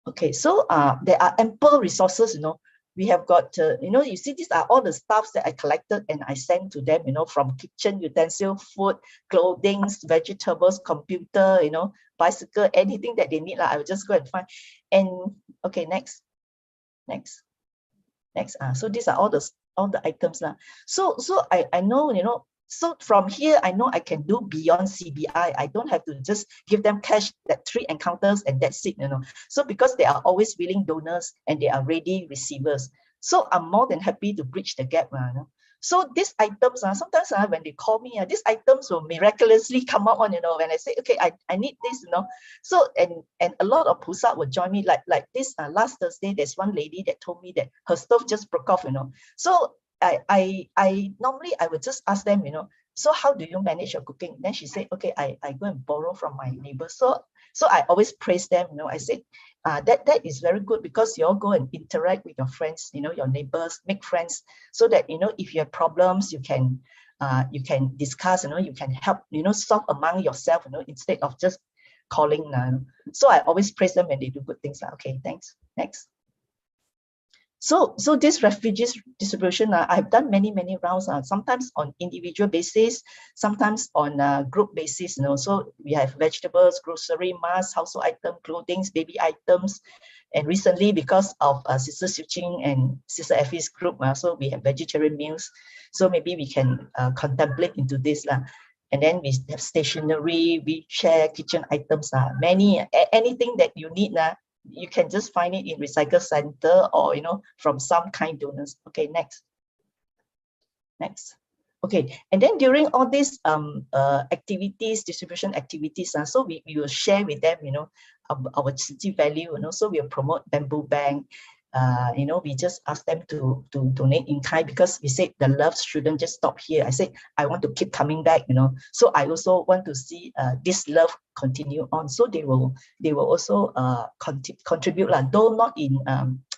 Okay, so there are ample resources, you know. We have got, you know, you see, these are all the stuffs that I collected and I sent to them, you know, from kitchen utensil, food, clothing, vegetables, computer, you know, bicycle, anything that they need, I will just go and find. And okay, next. So these are all the items. So I know, you know, so from here, I know I can do beyond CBI. I don't have to just give them cash, that 3 encounters and that's it, you know. So because they are always willing donors and they are ready receivers. So I'm more than happy to bridge the gap. You know? So these items, sometimes when they call me, these items will miraculously come out on, you know, when I say, okay, I need this, you know. So, and a lot of Pusa will join me, like this last Thursday, there's one lady that told me that her stove just broke off, you know. So I normally I would just ask them, you know, so how do you manage your cooking? Then she said, okay, I go and borrow from my neighbors. So I always praise them, you know. I said, that is very good, because you all go and interact with your friends, you know, your neighbors, make friends, so that, you know, if you have problems, you can discuss, you know, you can help, you know, solve among yourself, you know, instead of just calling. So I always praise them when they do good things. Okay, thanks. Next. So this refugees distribution, I've done many rounds, sometimes on individual basis, sometimes on group basis, you know. So we have vegetables, grocery, masks, household items, clothing, baby items. And recently, because of Sister Su Ching and Sister Effie's group, so we have vegetarian meals. So maybe we can contemplate into this. And then we have stationery, wheelchair, kitchen items, anything that you need. You can just find it in Recycle Center, or, you know, from some kind donors. Okay, next. Okay, and then during all these activities, distribution activities, so we will share with them, you know, our Tzu Chi value, you know. So we'll promote bamboo bank. You know, we just ask them to donate in kind, because we said the love shouldn't just stop here. I said, I want to keep coming back, you know. So I also want to see this love continue on. So they will also contribute, though not in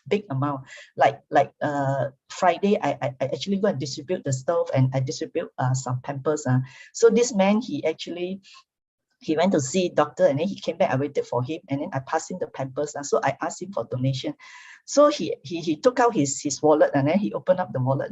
big amount. Like Friday, I actually go and distribute the stove, and I distribute some Pampers. So this man, he went to see a doctor, and then he came back. I waited for him, and then I passed him the Pampers. So I asked him for donation. So he took out his wallet, and then he opened up the wallet.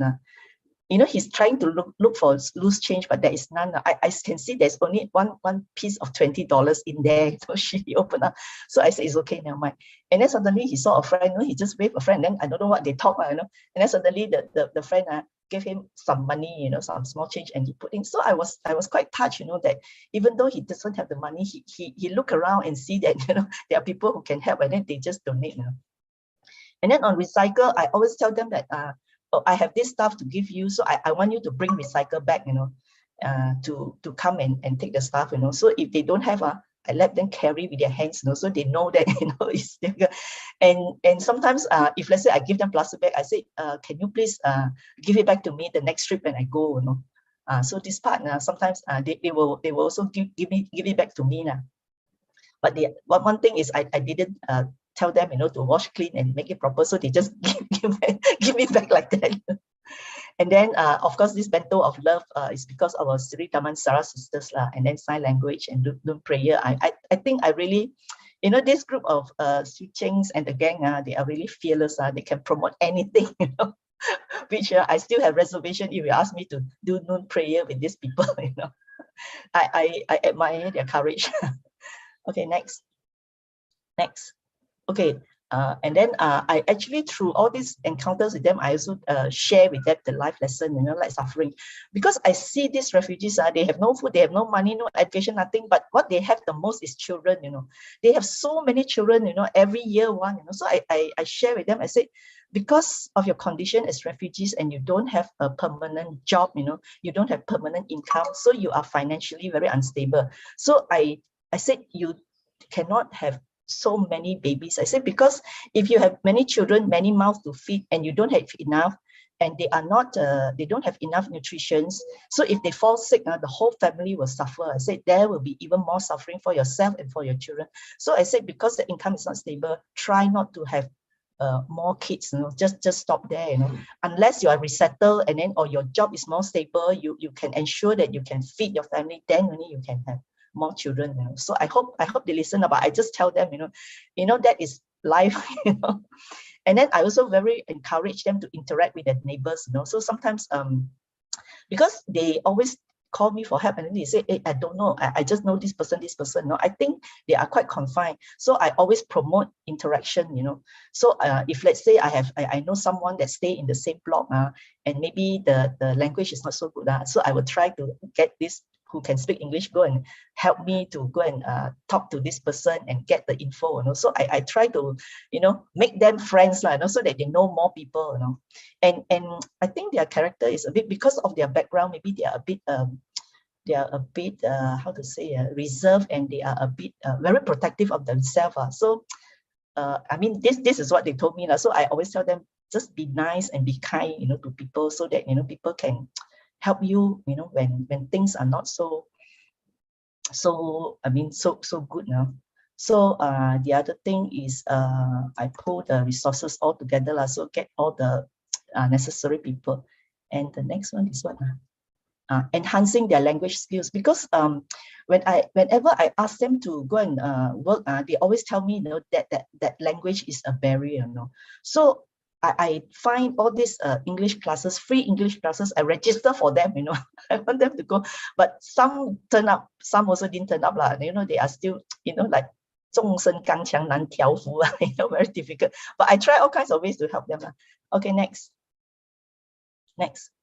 he's trying to look for loose change, but there is none. I can see there's only one piece of $20 in there. So he opened up. So I said, it's okay, never mind. And then suddenly he saw a friend, he just waved a friend. Then I don't know what they talk, And then suddenly the friend gave him some money, some small change, and he put in. So I was quite touched, that even though he doesn't have the money, he look around and see that, there are people who can help, and then they just donate, And then on recycle, I always tell them that, oh, I have this stuff to give you, so I want you to bring recycle back, to come and take the stuff, So if they don't have, I let them carry with their hands, so they know that, it's difficult. And sometimes, if let's say I give them plastic bag, I say, can you please give it back to me the next trip when I go, So this part, sometimes they will also give it back to me now. But one thing is I didn't tell them, to wash clean and make it proper, so they just give it back like that. And then, of course, this bento of love is because of our Sri Damansara sisters, and then sign language and do prayer. I think I really, this group of Su Chings and the gang, they are really fearless. They can promote anything, which I still have reservation if you ask me to do noon prayer with these people, I admire their courage. Okay, next. Okay, and then I actually, through all these encounters with them, I also share with them the life lesson, like suffering, because I see these refugees, they have no food, they have no money, no education, nothing, but what they have the most is children, they have so many children, every year one, so I share with them, I say, because of your condition as refugees and you don't have a permanent job, you don't have permanent income, so you are financially very unstable. So I said, you cannot have so many babies. I said, because if you have many children, many mouths to feed, and you don't have enough, and they are not, they don't have enough nutrition, so if they fall sick, the whole family will suffer. I said, there will be even more suffering for yourself and for your children. So I said, because the income is not stable, try not to have more kids, just stop there, unless you are resettled, and then, or your job is more stable, you can ensure that you can feed your family, then only you can have more children, So I hope they listen, but I just tell them, that is life, And then I also very encourage them to interact with their neighbors, So sometimes, because they always call me for help, and then they say, hey, I don't know, I just know this person, I think they are quite confined. So I always promote interaction, So if let's say I know someone that stay in the same block, and maybe the language is not so good, so I will try to get this who can speak English, go and help me to go and talk to this person and get the info, So I try to, make them friends, so that they know more people, And I think their character is a bit, because of their background, maybe they are a bit, how to say, reserved, and they are a bit very protective of themselves. So, I mean, this is what they told me. So I always tell them, just be nice and be kind, to people, so that, people can help you, when things are not so good now. So the other thing is, I pull the resources all together, so get all the necessary people. And the next one is what? Enhancing their language skills, because whenever I ask them to go and work, they always tell me, that language is a barrier, So I find all these English classes, free English classes, I register for them, I want them to go, but some turn up, some also didn't turn up, they are still, like 众生刚强难调服, very difficult, but I try all kinds of ways to help them. Okay, next.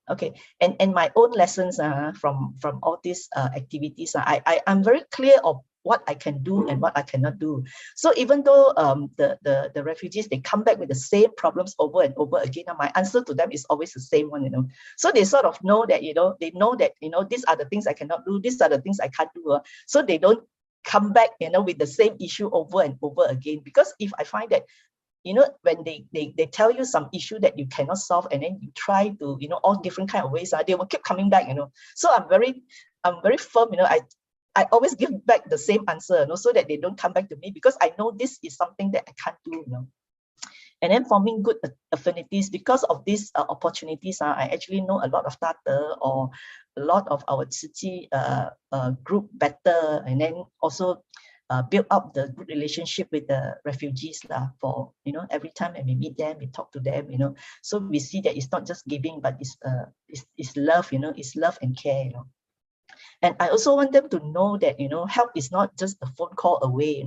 Okay, and my own lessons from all these activities, I'm very clear of what I can do and what I cannot do. So even though the refugees, they come back with the same problems over and over again, my answer to them is always the same one, So they sort of know that, they know that, these are the things I cannot do, these are the things I can't do. So they don't come back, with the same issue over and over again. Because if I find that, when they tell you some issue that you cannot solve, and then you try to, all different kind of ways, they will keep coming back, So I'm very firm, I always give back the same answer, so that they don't come back to me, because I know this is something that I can't do, And then forming good affinities, because of these opportunities, I actually know a lot of Tata, or a lot of our Tzu Chi group better, and then also build up the good relationship with the refugees for, every time when we meet them, we talk to them, so we see that it's not just giving, but it's love, it's love and care, And I also want them to know that, help is not just a phone call away,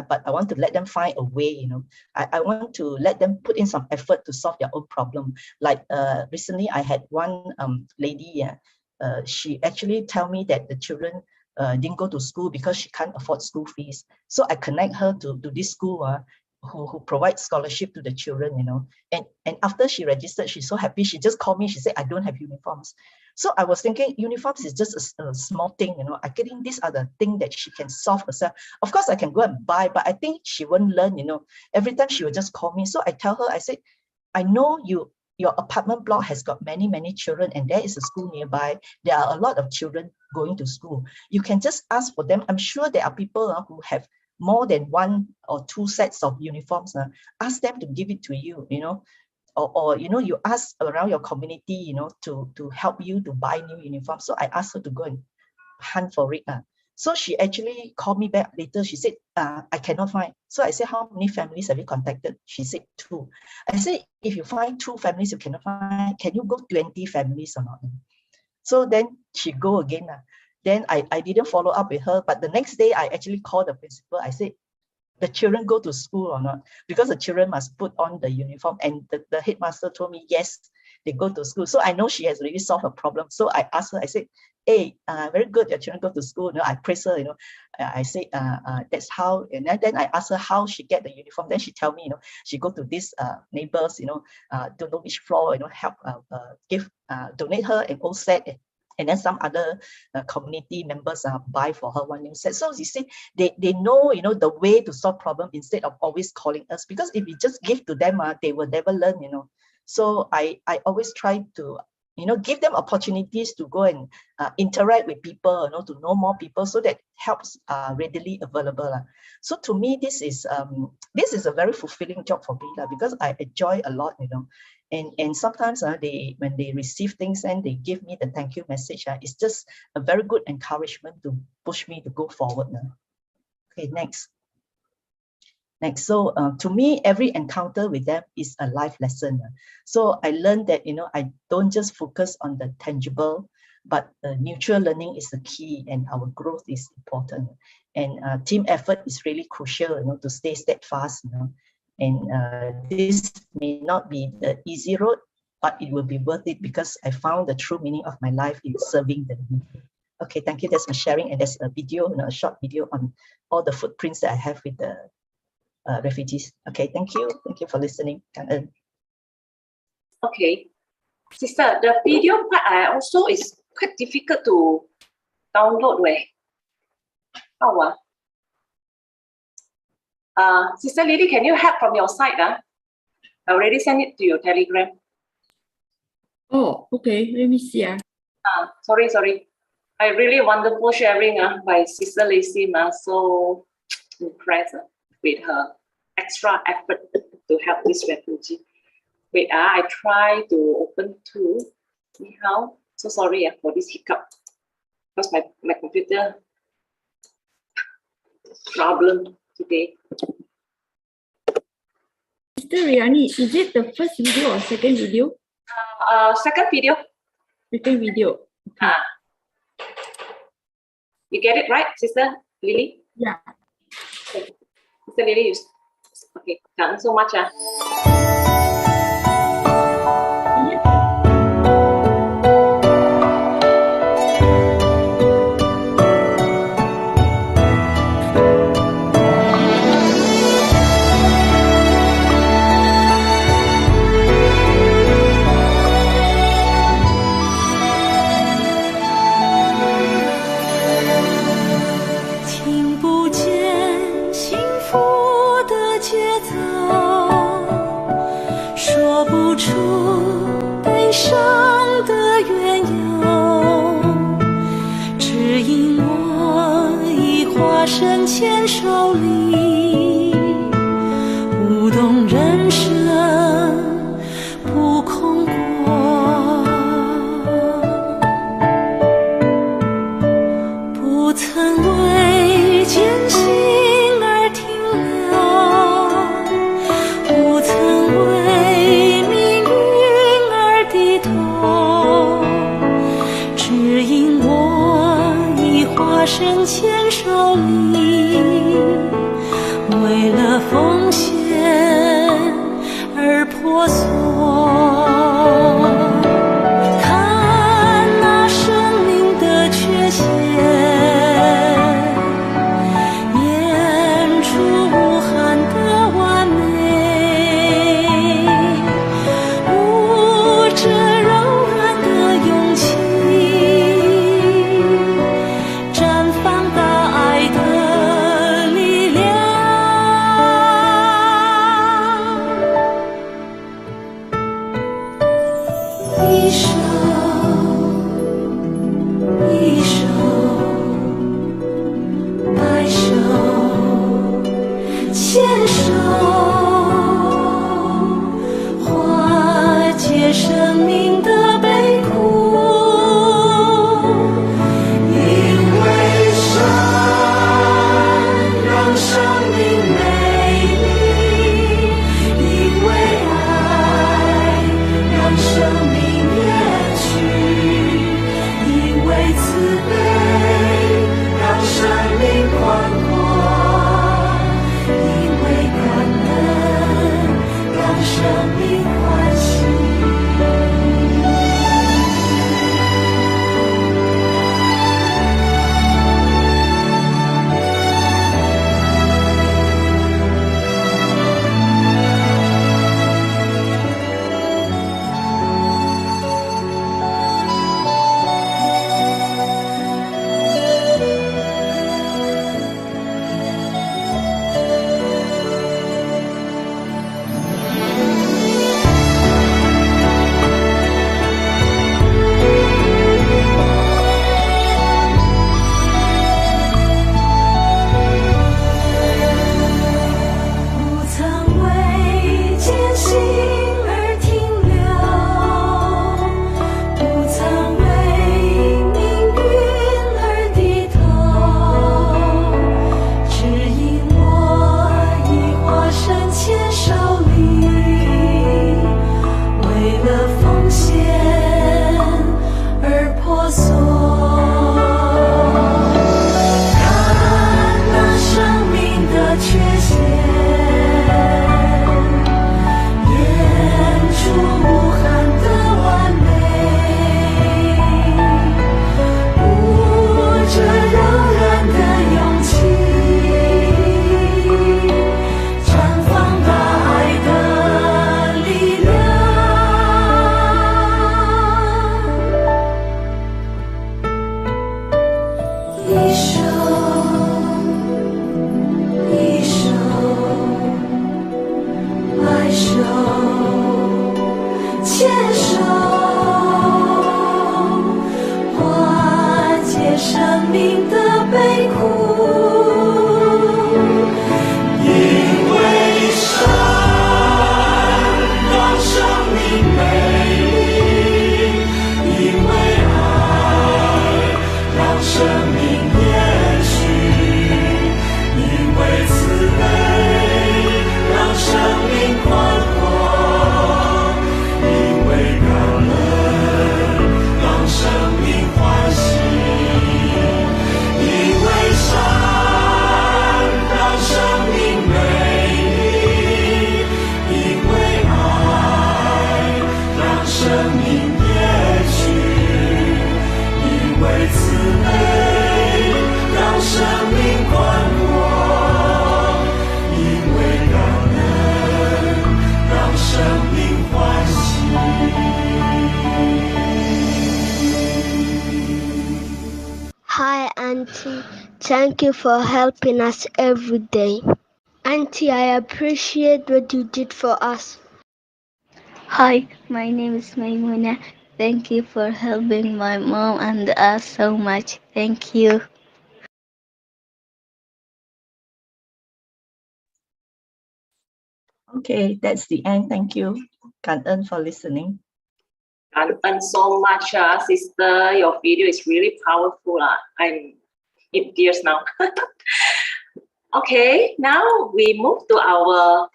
but I want to let them find a way, I want to let them put in some effort to solve their own problem. Like recently I had one lady, she actually tell me that the children didn't go to school because she can't afford school fees. So I connect her to this school who provides scholarship to the children, and after she registered, she's so happy. She just called me, she said, I don't have uniforms. So I was thinking uniforms is just a small thing, I think these are the things that she can solve herself. Of course, I can go and buy, but I think she won't learn, every time she will just call me. So I tell her, I said, I know your apartment block has got many, many children, and there is a school nearby. There are a lot of children going to school. You can just ask for them. I'm sure there are people who have more than 1 or 2 sets of uniforms. Ask them to give it to you, or you ask around your community, to help you to buy new uniforms. So I asked her to go and hunt for it. So she actually called me back later. She said, I cannot find. So I said, how many families have you contacted? She said 2. I said, if you find 2 families you cannot find, can you go 20 families or not? So then she go again. Then I didn't follow up with her, but the next day I actually called the principal. I said, the children go to school or not? Because the children must put on the uniform, and the headmaster told me, yes, they go to school. So I know she has already solved her problem. So I asked her, I said, hey, very good, your children go to school. I praise her, I said, that's how, and then I asked her how she get the uniform. Then she tell me, she go to these neighbors, don't know which floor, help donate her an old set. And then some other community members buy for her 1 new set. So you see, they know, the way to solve problem instead of always calling us. Because if we just give to them, they will never learn, So I always try to, give them opportunities to go and interact with people, to know more people, so that helps readily available. So to me, this is a very fulfilling job for me, because I enjoy a lot, And sometimes when they receive things and they give me the thank you message, it's just a very good encouragement to push me to go forward. Okay, next. So to me, every encounter with them is a life lesson. So I learned that, I don't just focus on the tangible, but mutual learning is the key, and our growth is important. And team effort is really crucial, to stay steadfast, And this may not be the easy road, but it will be worth it, because I found the true meaning of my life in serving the needy. Okay, thank you. That's my sharing, and there's a video, a short video on all the footprints that I have with the refugees. Okay, thank you. Thank you for listening. Okay, sister, the video part also is quite difficult to download. How? Sister Lily, can you help from your side? I already sent it to your Telegram. Oh, okay. Let me see. Sorry. I really wonderful sharing by Sister Lacey. So impressed with her extra effort to help this refugee. Wait, I try to open too. Anyhow, so sorry for this hiccup, because my computer problem today. Sister Riyani, is it the first video or second video? Second video. Second video. Okay. You get it right, Sister Lily? Yeah. Okay. Sister Lily, okay. Thank you so much.牵手里，不懂人生不空过，不曾为艰辛牵手，化解生命的悲苦。因为善让生命美丽，因为爱让生命延续，因为慈悲让生命宽广。生命欢喜。Hi, Auntie. Thank you for helping us every day. Auntie, I appreciate what you did for us. Hi, my name is Maimuna. Thank you for helping my mom and us so much. Thank you. Okay, that's the end. Thank you. 感恩 for listening. Thanks so much, sister. Your video is really powerful. I'm in tears now. Okay, now we move to our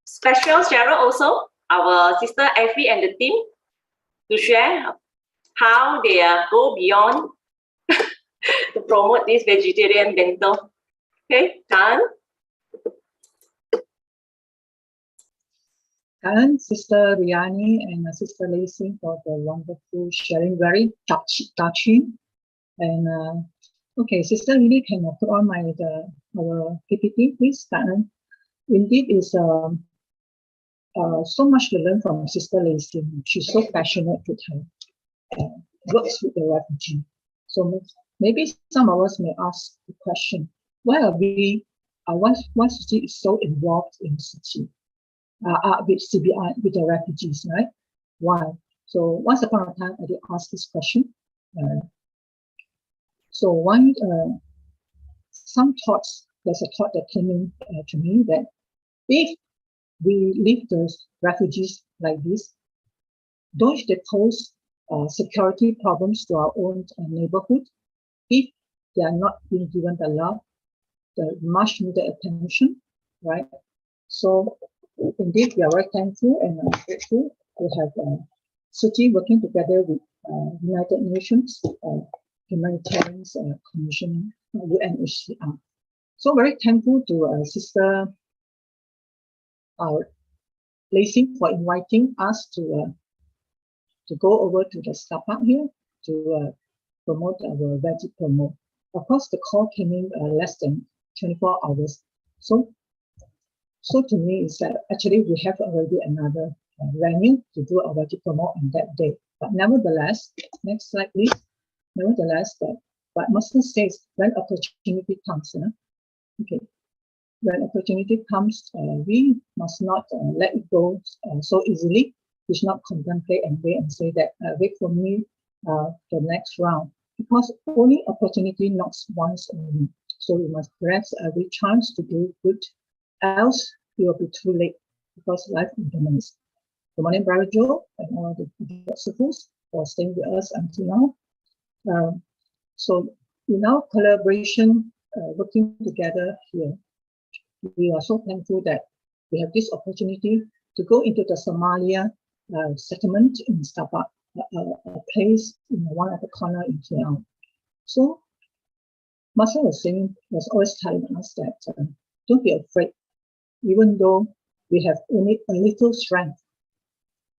special sharer also, our sister Effie and the team, to share how they go beyond to promote this vegetarian bento. Okay, done. Sister Riyani and Sister Lacey for the wonderful sharing, very touching. And okay, Sister Lily, can you put on our PPT, please? Indeed, is so much to learn from Sister Lacey. She's so passionate with her works with the refugee. So maybe some of us may ask the question: why are we? Why Tzu Chi is so involved in Tzu Chi? With CBI, with the refugees, right? Why? So once upon a time, I did ask this question. So some thoughts there's a thought that came in to me that if we leave those refugees like this, don't they pose security problems to our own neighborhood if they are not being given the love, the much needed attention, right? So indeed, we are very thankful and grateful to have Tzu Chi working together with United Nations Humanitarian Commission, UNHCR. So very thankful to Sister Lacey for inviting us to go over to the Starbucks here to promote our veggie promo. Of course, the call came in less than 24 hours. So to me, it's that actually we have already another venue to do our veggie promo on that day. But nevertheless, next slide, please. Nevertheless, but Master says when opportunity comes, okay, when opportunity comes, we must not let it go so easily. We should not contemplate and wait and say that wait for me the next round, because only opportunity knocks once only. So we must grasp every chance to do good, else it will be too late because life impermanence. Good morning, Brother Joe, and all the philosophers for staying with us until now. So in our collaboration, working together here, we are so thankful that we have this opportunity to go into the Somalia settlement in Sabah, a place in one of the corner in KL. So Master was always telling us that don't be afraid, even though we have only a little strength.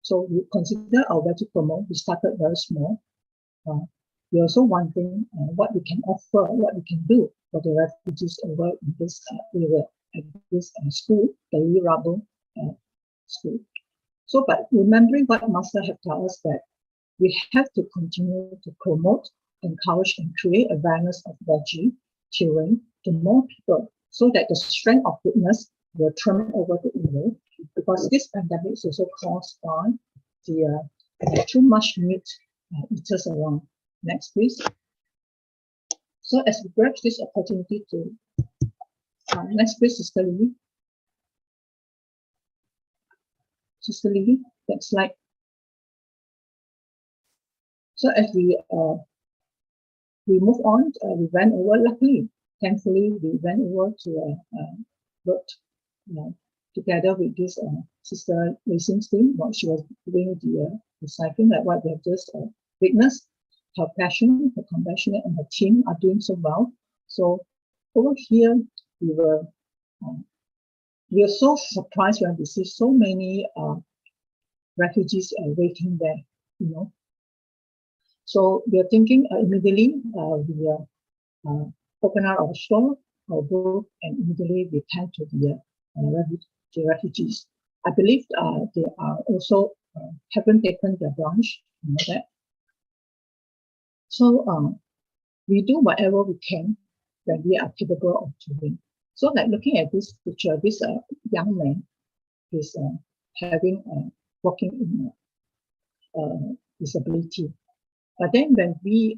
So we consider our veggie promo, we started very small. We're also wondering what we can offer, what we can do for the refugees over in this area, at this school, the Rabo school. So, but remembering what Master have told us that we have to continue to promote, encourage, and create awareness of veggie children to more people, so that the strength of goodness will turn over to evil. Because this pandemic is also caused by the too much meat eaters around. Next, please. So as we grab this opportunity to, next please, Sister Lily. Sister Lily, next slide. So as we move on, we went over, luckily, thankfully, we went over to work together with this Sister Lacey's team, while she was doing the recycling, like what we have just witnessed. Her passion, her compassion, and her team are doing so well. So over here, we were so surprised when we see so many refugees waiting there, you know. So we are thinking immediately we open our store, our booth, and immediately we tend to the refugees. I believe they are also haven't taken their branch, you know that. So we do whatever we can when we are capable of doing. So like looking at this picture, this young man is working in disability. But then when we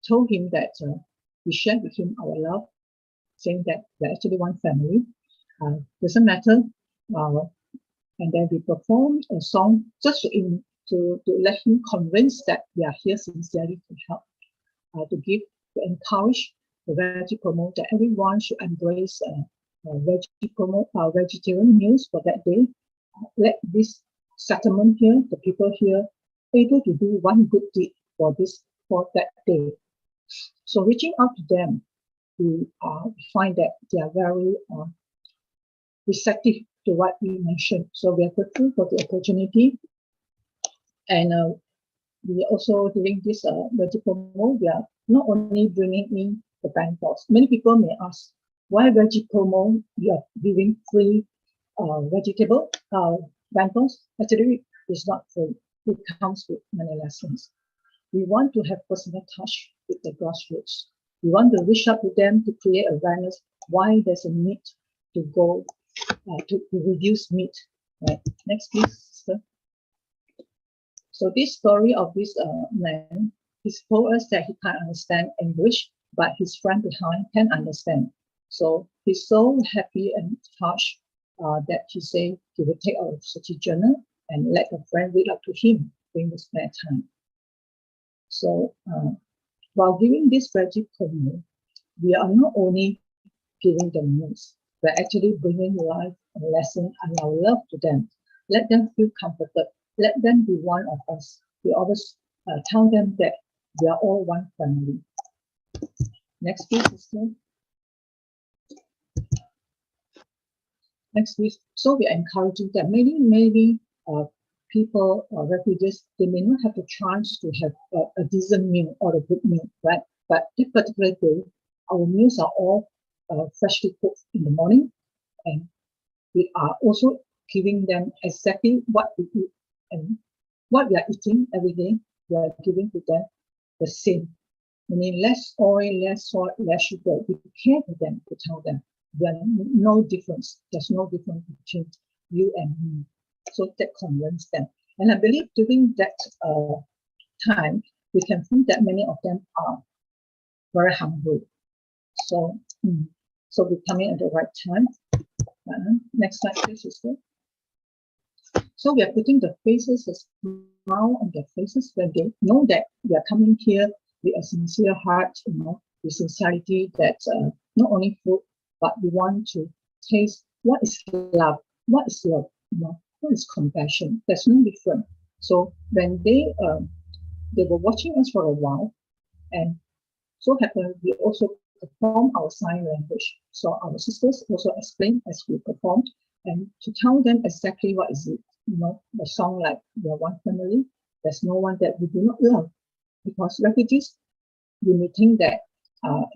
told him that we shared with him our love, saying that we're actually one family, doesn't matter, and then we performed a song just to let him convince that we are here sincerely to help, to give, to encourage the veggie promo, that everyone should embrace vegetarian meals for that day. Let this settlement here, the people here, able to do one good deed for that day. So reaching out to them, we find that they are very receptive to what we mentioned. So we are grateful for the opportunity. And we also doing this veggie promo, we are not only bringing in the bangles. Many people may ask, why veggie promo you are giving free vegetable bangles? Actually, it's not free. It comes with many lessons. We want to have personal touch with the grassroots. We want to reach out to them to create awareness why there's a need to go to reduce meat. Right. Next, please, sister. So this story of this man, he told us that he can't understand English, but his friend behind can understand. So he's so happy and touched that he said he would take out such a journal and let a friend read out to him during the spare time. So while giving this practical meal, we are not only giving them meals, we're actually bringing life and lesson and our love to them. Let them feel comforted. Let them be one of us. We always tell them that we are all one family. Next please, sister. Next week, so we are encouraging that maybe people, refugees, they may not have the chance to have a decent meal or a good meal, right? But this particular day, our meals are all freshly cooked in the morning, and we are also giving them exactly what we eat and what we are eating every day. We are giving to them the same, meaning less oil, less salt, less sugar. We care for them to tell them. There's no difference. There's no difference between you and me. So that convinces them. And I believe during that time, we can feel that many of them are very hungry. So, so we're coming at the right time. Next slide, please, sister. So we are putting the faces, a smile on their faces when they know that we are coming here with a sincere heart, with sincerity that not only food, but we want to taste what is love, what is love, what is compassion. There's no difference. So when they were watching us for a while, and so happened we also perform our sign language. So our sisters also explain as we performed, and to tell them exactly what is it. The song like "We are one family." There's no one that we do not love, because refugees, you may think that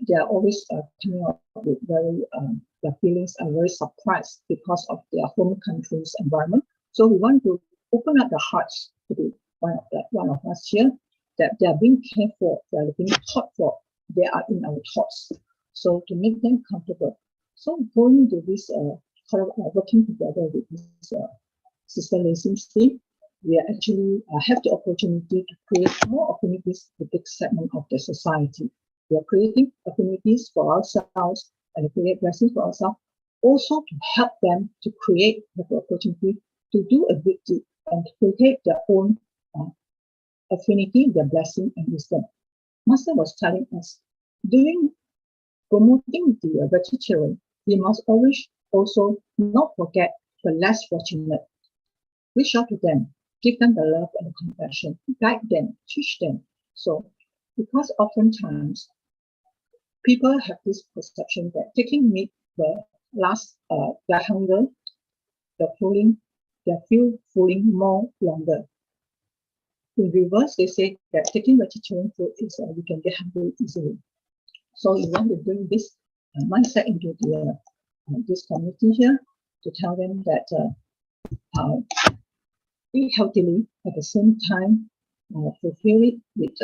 they are always coming up with their feelings are very surprised because of their home country's environment. So we want to open up the hearts to be one of us here, that they are being cared for, they are being taught for, they are in our thoughts. So to make them comfortable. So going to this working together with this Sister Lacey's team, we actually have the opportunity to create more opportunities to big segment of the society. We are creating opportunities for ourselves and create blessings for ourselves, also to help them to create the opportunity to do a good deed and to create their own affinity, their blessing and wisdom. Master was telling us, promoting the vegetarian, we must always also not forget the less fortunate. Reach out to them, give them the love and compassion, guide them, teach them. So, because oftentimes people have this perception that taking meat will last their hunger, their fueling more longer. In reverse, they say that taking vegetarian food is we can get hungry easily. So we want to bring this mindset into this community here to tell them that eat healthily at the same time, fulfill it with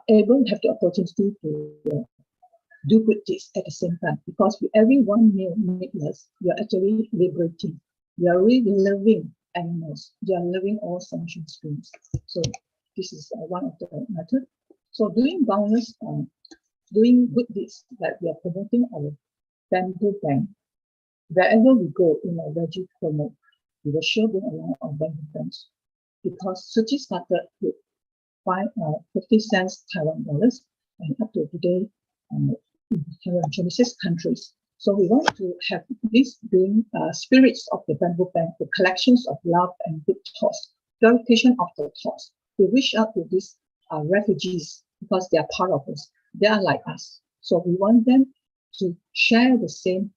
able to have the opportunity to do good deeds at the same time. Because with every one meal meatless, you're actually liberating. You're really loving animals. You're loving all sentient beings. So this is one of the methods. So doing boundless, doing good deeds, like we are promoting our bamboo bank. Wherever we go in a veggie promo, we will sure bring along our bamboo banks. Because Tzu Chi started with 50 cents Taiwan dollars, and up to today, 126 countries. So we want to have this being spirits of the bamboo bank, the collections of love and good thoughts, purification of the thoughts. We reach out to these refugees because they are part of us. They are like us. So we want them to share the same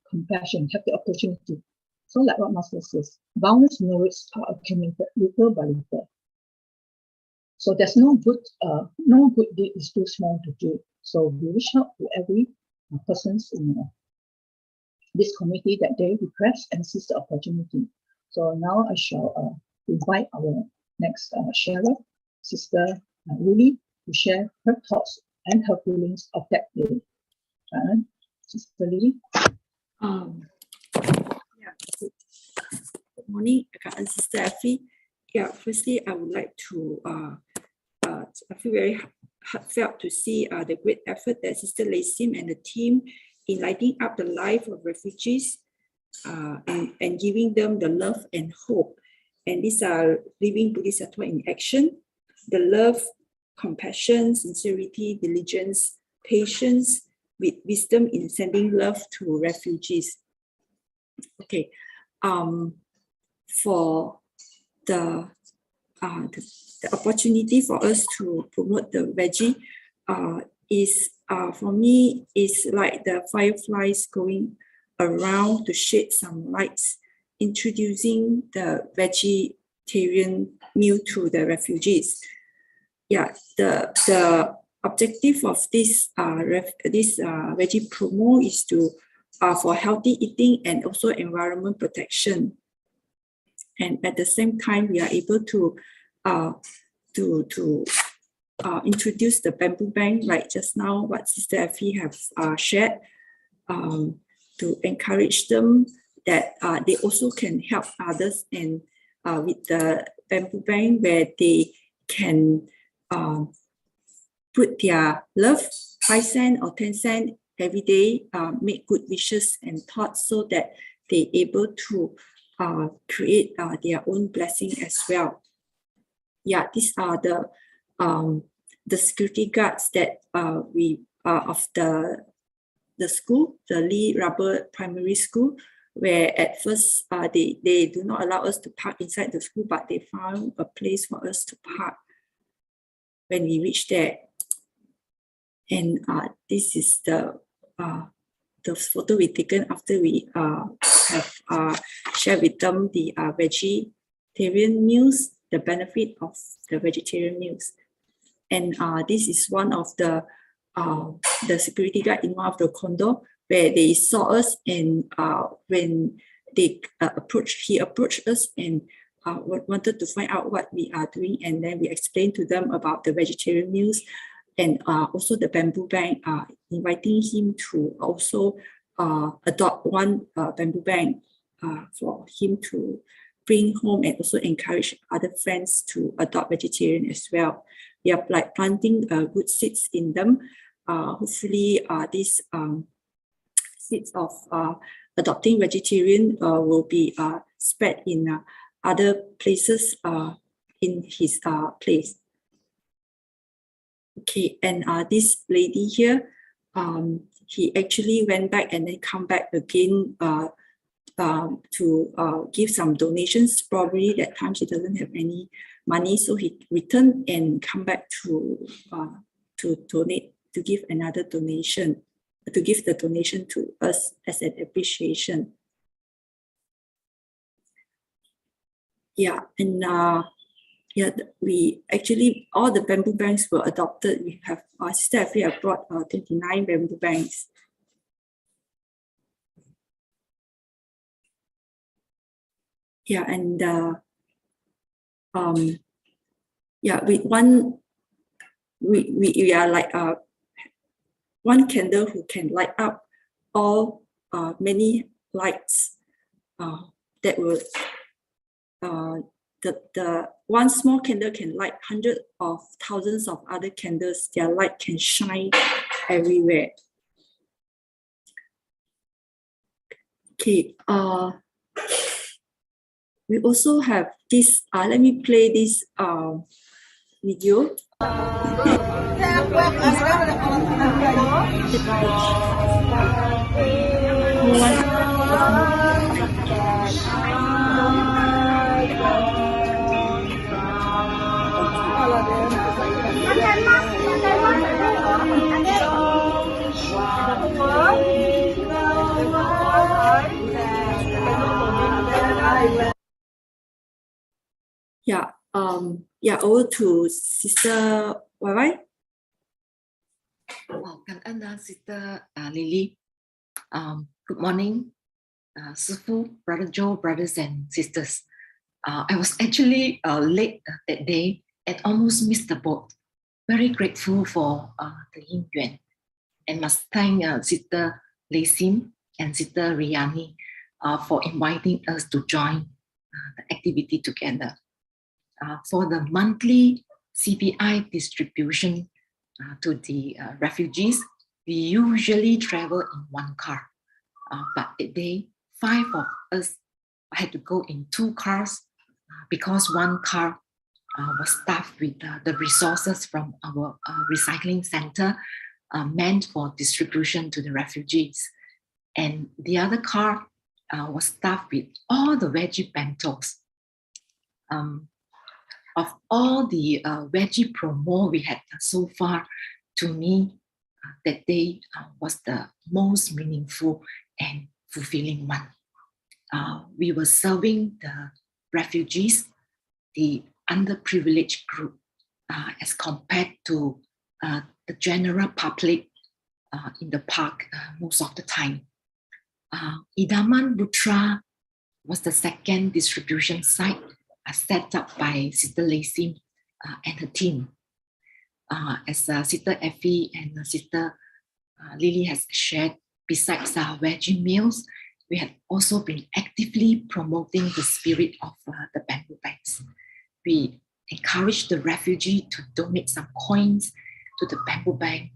compassion, have the opportunity. So like what Master says, boundless merits are accumulated little by little. So there's no good deed is too small to do. So we reach out to every persons in this committee that they request and seize the opportunity. So now I shall invite our next sharer, Sister Lily, to share her thoughts and her feelings of that day. Sister Lily. Good morning, Sister Effie. Firstly, I would like to I feel very heartfelt to see the great effort that Sister Lacey and the team lighting up the life of refugees and giving them the love and hope. And these are living Bodhisattva in action: the love, compassion, sincerity, diligence, patience, with wisdom in sending love to refugees. Okay, for the opportunity for us to promote the veggie is for me is like the fireflies going around to shed some lights, introducing the vegetarian meal to the refugees. Yeah, the objective of this veggie promo is to for healthy eating and also environment protection. And at the same time, we are able to introduce the bamboo bank, like just now what Sister Effie have shared, to encourage them that they also can help others, and with the bamboo bank where they can put their love, 5 cents or 10 cents every day, make good wishes and thoughts so that they're able to create their own blessing as well. Yeah, these are the security guards that we of the school, the Lee Rubber Primary School, where at first they do not allow us to park inside the school, but they found a place for us to park when we reached there. And this is the photo we taken after we have shared with them the vegetarian meals, the benefit of the vegetarian meals. And this is one of the security guard in one of the condo where they saw us, and when they he approached us and wanted to find out what we are doing, and then we explained to them about the vegetarian meals and also the bamboo bank, inviting him to also adopt one bamboo bank for him to bring home, and also encourage other friends to adopt vegetarian as well. We are like planting good seeds in them. Hopefully these seeds of adopting vegetarian will be spread in other places in his place. Okay, and this lady here, he actually went back and then come back again to give some donations. Probably that time she doesn't have any money, so he returned and come back to donate, to give another donation, to give the donation to us as an appreciation. Yeah, and yeah, we actually, all the bamboo banks were adopted. We have, Sister Effie have brought 29 bamboo banks. Yeah, and yeah, with one, we are like one candle who can light up all many lights that will the one small candle can light hundreds of thousands of other candles. Their light can shine everywhere. Okay, we also have this, let me play this video. Yeah, yeah, over to Sister YY. Cảm ơn Sister Lily. Good morning, Sifu, Brother Joe, brothers and sisters. I was actually late that day and almost missed the boat. Very grateful for the Yin Yuan, and must thank Sister Lacey and Sister Riyani for inviting us to join the activity together. For the monthly CPI distribution to the refugees, We usually travel in one car, but that day, 5 of us had to go in 2 cars because one car was staffed with the resources from our recycling center meant for distribution to the refugees. And the other car was staffed with all the veggie bentos. Of all the veggie promo we had so far, to me, that day was the most meaningful and fulfilling one. We were serving the refugees, the underprivileged group, as compared to the general public in the park most of the time. Idaman Butra was the second distribution site set up by Sister Lacey and her team. As Sister Effie and Sister Lily has shared, besides our veggie meals, we have also been actively promoting the spirit of the bamboo bags. We encourage the refugee to donate some coins to the bamboo bank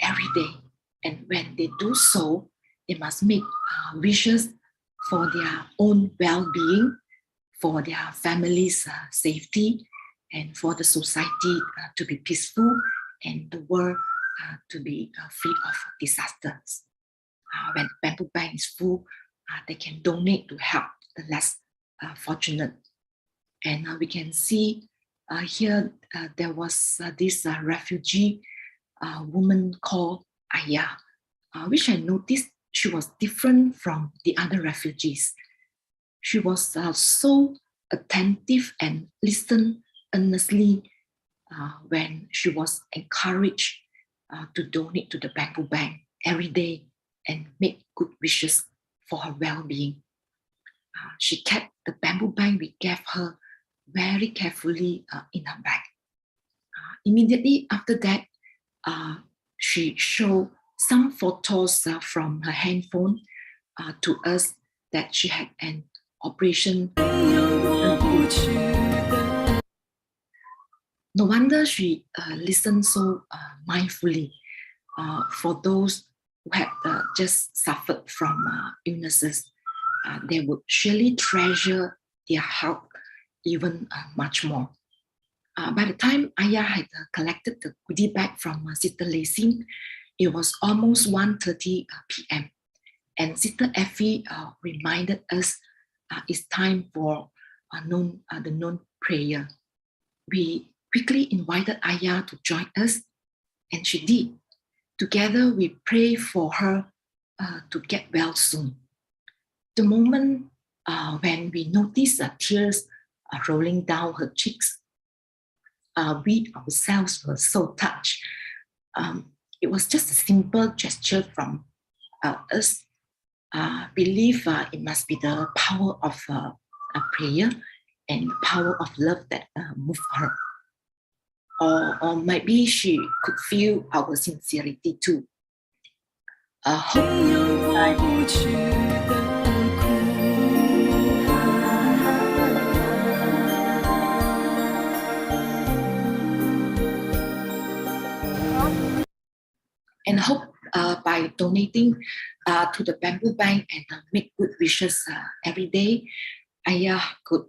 every day. And when they do so, they must make wishes for their own well-being, for their family's safety, and for the society to be peaceful and the world to be free of disasters. When the bamboo bank is full, they can donate to help the less fortunate. And we can see here there was this refugee woman called Aya, which I noticed she was different from the other refugees. She was so attentive and listened earnestly when she was encouraged to donate to the bamboo bank every day and make good wishes for her well-being. She kept the bamboo bank we gave her very carefully in her bag. Immediately after that, she showed some photos from her handphone to us that she had an operation. No wonder she listened so mindfully. For those who had just suffered from illnesses, they would surely treasure their help even much more. By the time Aya had collected the goodie bag from Sister Lacey, it was almost 1:30 p.m. And Sister Effie reminded us it's time for the noon prayer. We quickly invited Aya to join us, and she did. Together, we pray for her to get well soon. The moment when we noticed tears rolling down her cheeks, we ourselves were so touched. It was just a simple gesture from us. Believe it must be the power of a prayer and the power of love that moved her. Or maybe she could feel our sincerity too. And hope by donating to the bamboo bank and make good wishes every day, Aya could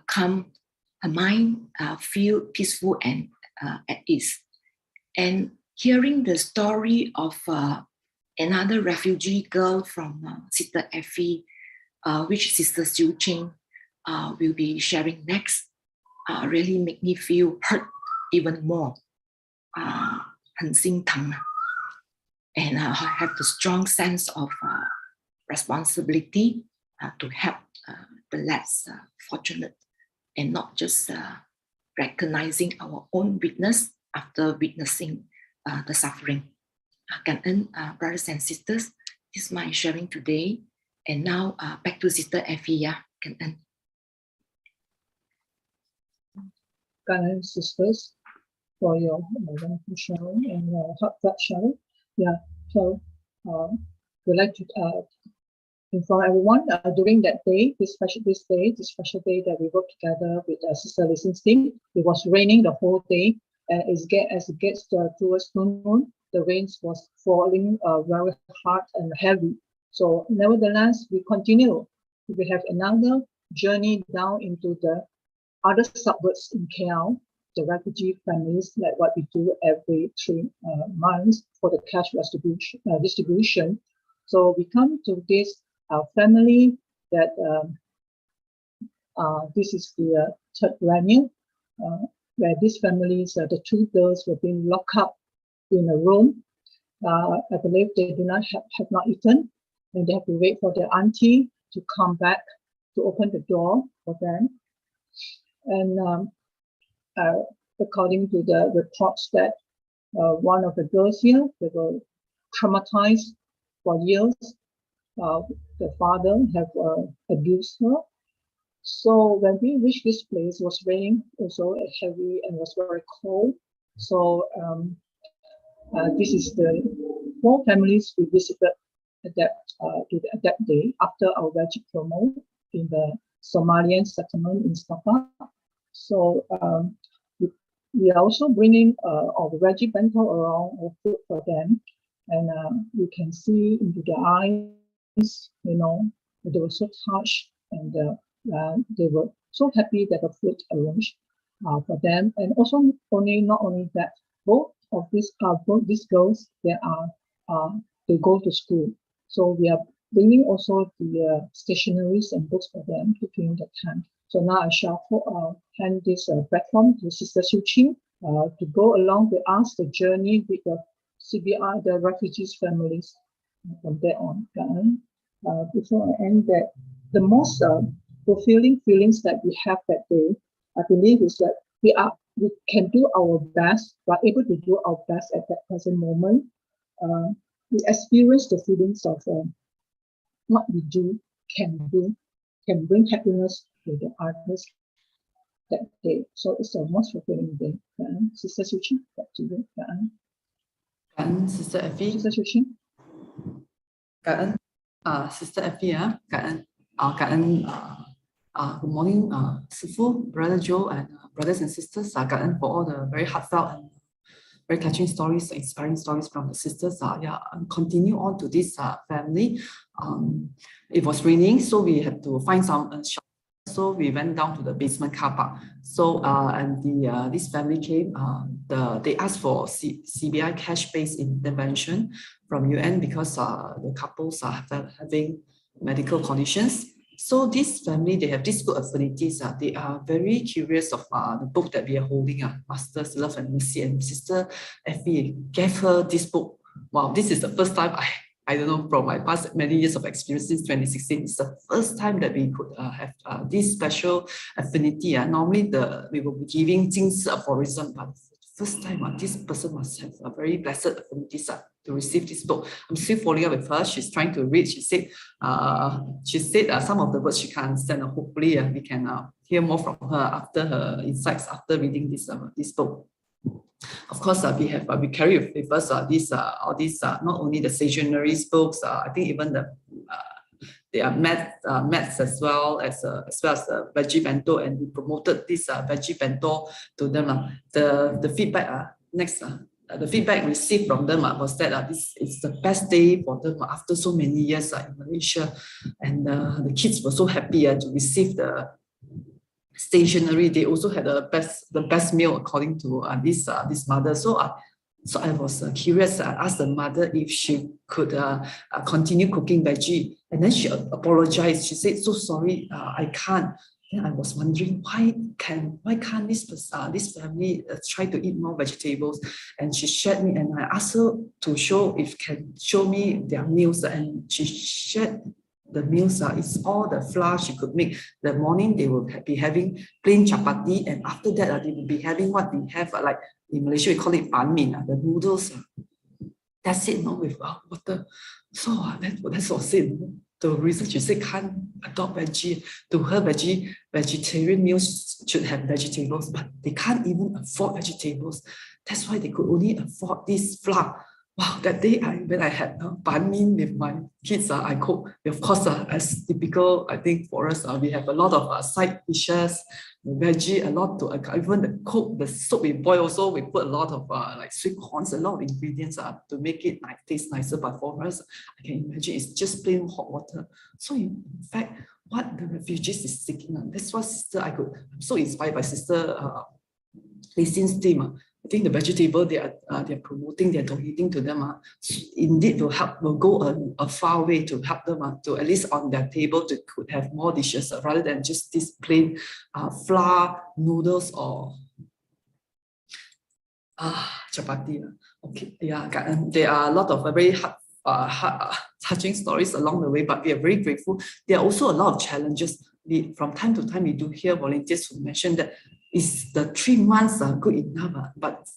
calm her mind, feel peaceful and at ease. And hearing the story of another refugee girl from Sister Effie, which Sister Su Ching will be sharing next, really make me feel hurt even more. 很心疼. And I have the strong sense of responsibility to help the less fortunate, and not just recognizing our own weakness after witnessing the suffering. Cảm ơn, brothers and sisters. This is my sharing today. And now back to Sister Effie. Cảm ơn. Cảm ơn, sisters, for your wonderful sharing and heartfelt sharing. Yeah, so we'd like to inform everyone during that day, this special day that we worked together with Sister Listen's team. It was raining the whole day, and as it gets towards noon, the rains was falling very hard and heavy. So nevertheless, we continue. We have another journey down into the other suburbs in KL, the refugee families, like what we do every 3 months for the cash distribution. So we come to this family that this is the third venue, where these families, the 2 girls were being locked up in a room. I believe they do not have not eaten, and they have to wait for their auntie to come back to open the door for them. And according to the reports that one of the girls here, they were traumatized for years. The father have abused her. So when we reached this place, it was raining also heavy and was very cold. So this is the 4 families we visited that day after our veggie promo in the Somalian settlement in Staffa. So we are also bringing all the veggie bento around or food for them, and you can see into their eyes, you know, they were so touched, and they were so happy that the food arranged for them. And also not only that, both these girls, they go to school. So we are bringing also the stationaries and books for them during the time. So now I shall hand this platform to Sister Su Ching to go along with us the journey with the CBI, the refugees families from there on. Before I end that, the most fulfilling feelings that we have that day, I believe, is that we can do our best, we are able to do our best at that present moment. We experience the feelings of what we can bring happiness to the others that day. So it's a most fulfilling day. Sister Su Ching, back to you. Sister Effie. Sister Su Ching. Sister Effie, good morning, Sifu, Brother Joe, and brothers and sisters.感恩 for all the very heartfelt and very touching stories, inspiring stories from the sisters. Continue on to this family. It was raining, so we had to find some shelter. So we went down to the basement car park. So and this family came. They asked for CBI cash-based intervention from UN because the couples are having medical conditions. So this family, they have these good affinities. They are very curious of the book that we are holding, Master's Love and Mercy. And Sister Effie gave her this book. Wow, this is the first time I don't know, from my past many years of experience since 2016, it's the first time that we could have this special affinity. Normally we will be giving Jing's aphorism, but first time this person must have a very blessed affinity to receive this book. I'm still following up with her. She's trying to read. She said some of the words she can't understand. Hopefully we can hear more from her after her insights after reading this book. Of course, we carry with us all these not only the stationaries books. I think even they are maths as well as the veggie bento, and we promoted this veggie bento to them. The feedback the feedback received from them was that this is the best day for them after so many years in Malaysia, and the kids were so happy to receive the stationery. They also had the best meal according to this mother. So I was curious. I asked the mother if she could continue cooking veggie, and then she apologized. She said, "So sorry, I can't." Then I was wondering why can't this family try to eat more vegetables? And she shared me, and I asked her to show me their meals, and she shared the meals. It's all the flour she could make. The morning they will be having plain chapati, and after that they will be having what we have like in Malaysia we call it ban min, the noodles. That's it, with water. So that's what's it. The reason she said can't adopt veggie, to her vegetarian meals should have vegetables, but they can't even afford vegetables. That's why they could only afford this flour. wow, that day when I had ban mi with my kids, I cook. Of course, as typical, I think for us, we have a lot of side dishes, veggie, a lot to even the cook, the soup we boil also, we put a lot of like sweet corns, a lot of ingredients to make it taste nicer. But for us, I can imagine it's just plain hot water. So in fact, what the refugees is seeking, that's what I'm so inspired by Sister Lisin's team. I think the vegetable they're promoting, they're donating to them, indeed will go a far way to help them to at least on their table to could have more dishes rather than just this plain flour, noodles or chapati. Okay, yeah, there are a lot of very touching stories along the way, but we are very grateful. There are also a lot of challenges. From time to time, we do hear volunteers who mention that is the 3 months good enough? But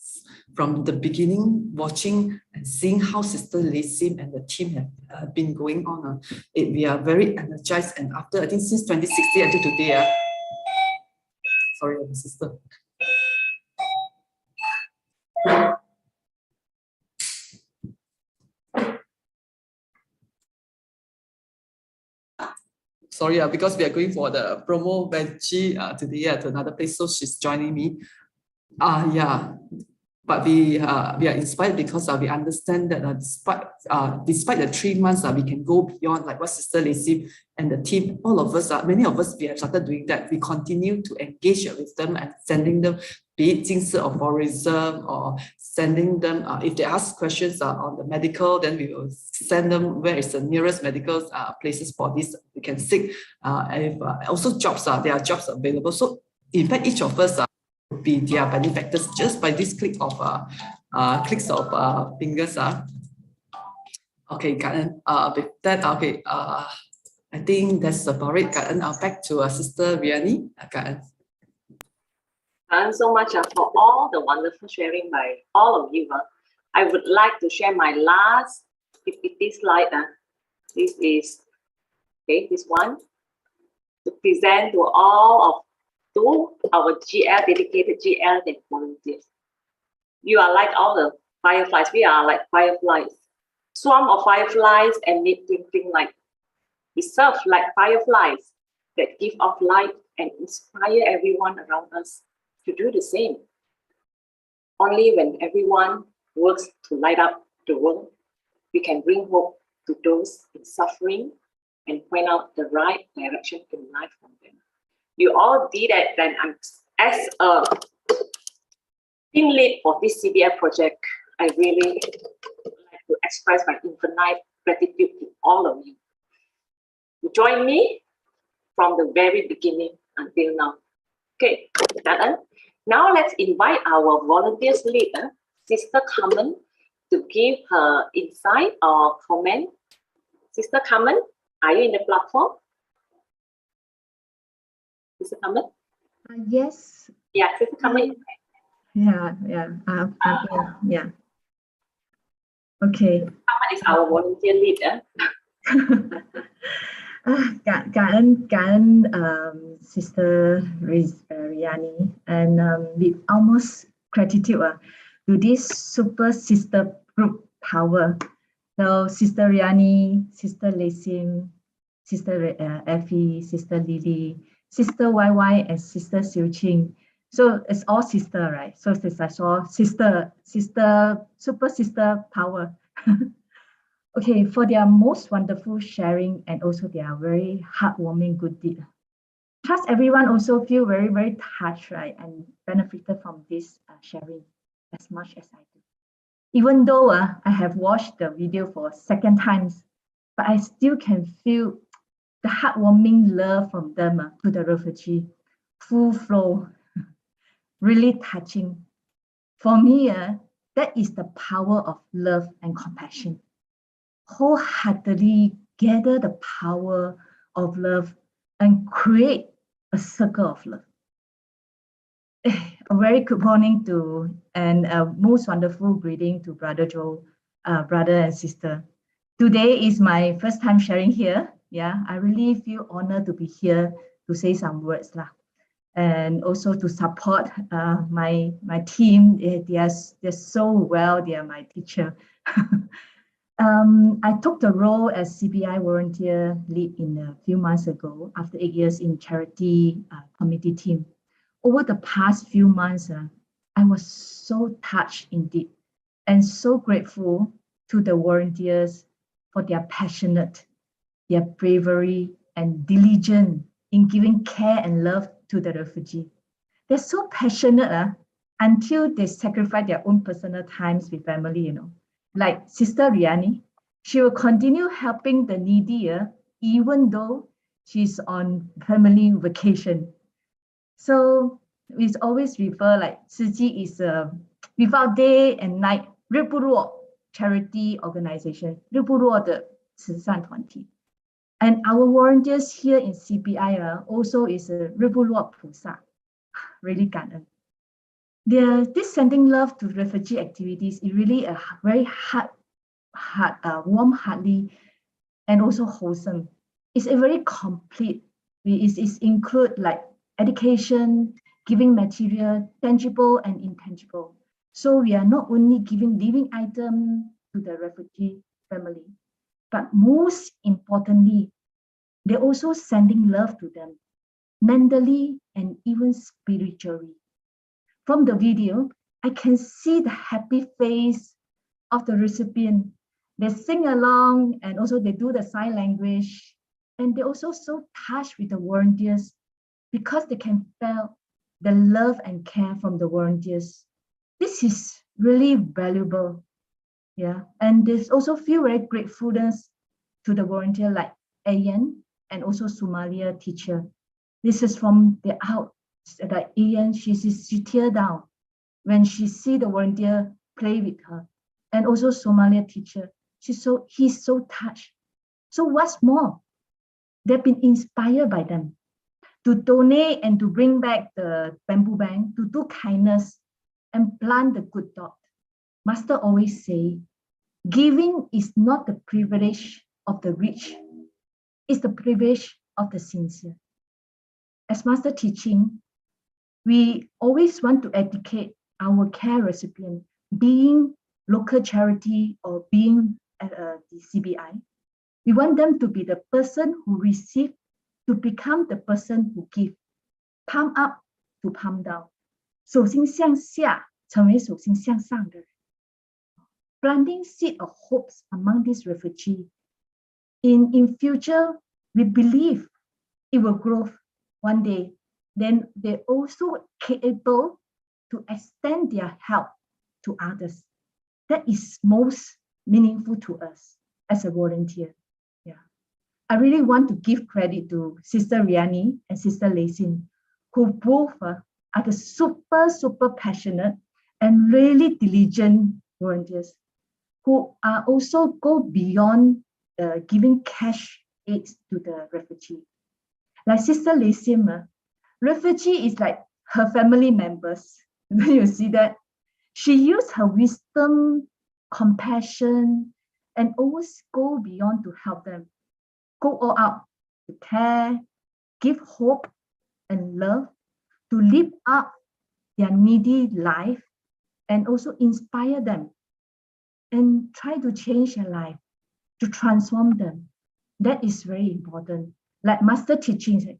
from the beginning, watching and seeing how Sister Lacey and the team have been going on, we are very energized. And after, I think since 2016 until today, sorry, sister. Sorry, because we are going for the promo veggie today to another place, so she's joining me. Yeah, but we are inspired because we understand that despite the 3 months, we can go beyond, like what Sister Lacey and the team, all of us, many of us, we have started doing that. We continue to engage with them and sending them, be it 精神 or tourism, or sending them, if they ask questions on the medical, then we will send them where is the nearest medical places for this we can seek. Also jobs, there are jobs available. So in fact, each of us would be their benefactors just by this clicks of fingers. Okay, Karen, with that, okay, I think that's about it. Karen, back to Sister Riyani. Karen. Thanks so much for all the wonderful sharing by all of you. I would like to share my last PPT slide. This is, okay, this one, to present to all of our GL, dedicated GL and volunteers. You are like all the fireflies. We are like fireflies. Swarm of fireflies emit twinkling light. We serve like fireflies that give off light and inspire everyone around us to do the same. Only when everyone works to light up the world, we can bring hope to those in suffering and point out the right direction in life for them. You all did that, then as a team lead for this CBF project, I really like to express my infinite gratitude to all of you. You joined me from the very beginning until now. Okay, now let's invite our volunteers leader, Sister Carmen, to give her insight or comment. Sister Carmen, are you in the platform? Sister Carmen? Yes. Yeah, Sister Carmen. Yeah. Yeah. Okay. Carmen is our volunteer leader. Cảm ơn Sister Riyani, and with almost gratitude to this super sister group power. So Sister Riyani, Sister Lacey, Sister Effie, Sister Lily, Sister YY, and Sister Su Ching. So it's all sister, right? So it's all sister, super sister power. Okay, for their most wonderful sharing and also their very heartwarming good deed. Trust everyone also feel very, very touched, right? And benefited from this sharing as much as I do. Even though I have watched the video for second times, but I still can feel the heartwarming love from them to the refugee, full flow, really touching. For me, that is the power of love and compassion. Wholeheartedly gather the power of love and create a circle of love. A very good morning to and a most wonderful greeting to Brother Joe, brother and sister. Today is my first time sharing here. Yeah, I really feel honored to be here to say some words. and also to support my team. They're so well. They are my teacher. I took the role as CBI volunteer lead in a few months ago after 8 years in charity committee team. Over the past few months, I was so touched indeed and so grateful to the volunteers for their passionate, their bravery and diligence in giving care and love to the refugee. They're so passionate until they sacrifice their own personal times with family, you know. Like Sister Riyani, she will continue helping the needy even though she's on family vacation. So we always refer like Tzu Chi is a without day and night 日不落 charity organization, 日不落的慈善团体. And our volunteers here in CBI also is a 日不落菩萨, really 感恩. This sending love to refugee activities is really a very warm-hearted and also wholesome. It's a very complete. It include like education, giving material, tangible and intangible. So we are not only giving living items to the refugee family, but most importantly, they're also sending love to them, mentally and even spiritually. From the video, I can see the happy face of the recipient. They sing along and also they do the sign language. And they're also so touched with the volunteers because they can feel the love and care from the volunteers. This is really valuable. Yeah, and they also feel very gratefulness to the volunteer like Ayan and also Somalia teacher. This is from the out. Like Ian, she tear down when she see the volunteer play with her, and also Somalia teacher. He's so touched. So what's more, they've been inspired by them to donate and to bring back the bamboo bank, to do kindness and plant the good thought. Master always say, giving is not the privilege of the rich, it's the privilege of the sincere. As Master teaching, we always want to educate our care recipient, being local charity or being the CBI. We want them to be the person who receive to become the person who give. Palm up to palm down. 手心向下成为手心向上的人. Planting seed of hopes among these refugees. In future, we believe it will grow one day. Then they're also capable to extend their help to others. That is most meaningful to us as a volunteer. Yeah, I really want to give credit to Sister Riyani and Sister Lacin, who both are the super passionate and really diligent volunteers, who are also go beyond giving cash aid to the refugee. Like Sister Lacin, refugee is like her family members. You see that? She used her wisdom, compassion, and always go beyond to help them. Go all out to care, give hope and love, to lift up their needy life, and also inspire them and try to change their life, to transform them. That is very important. Like Master teaching said,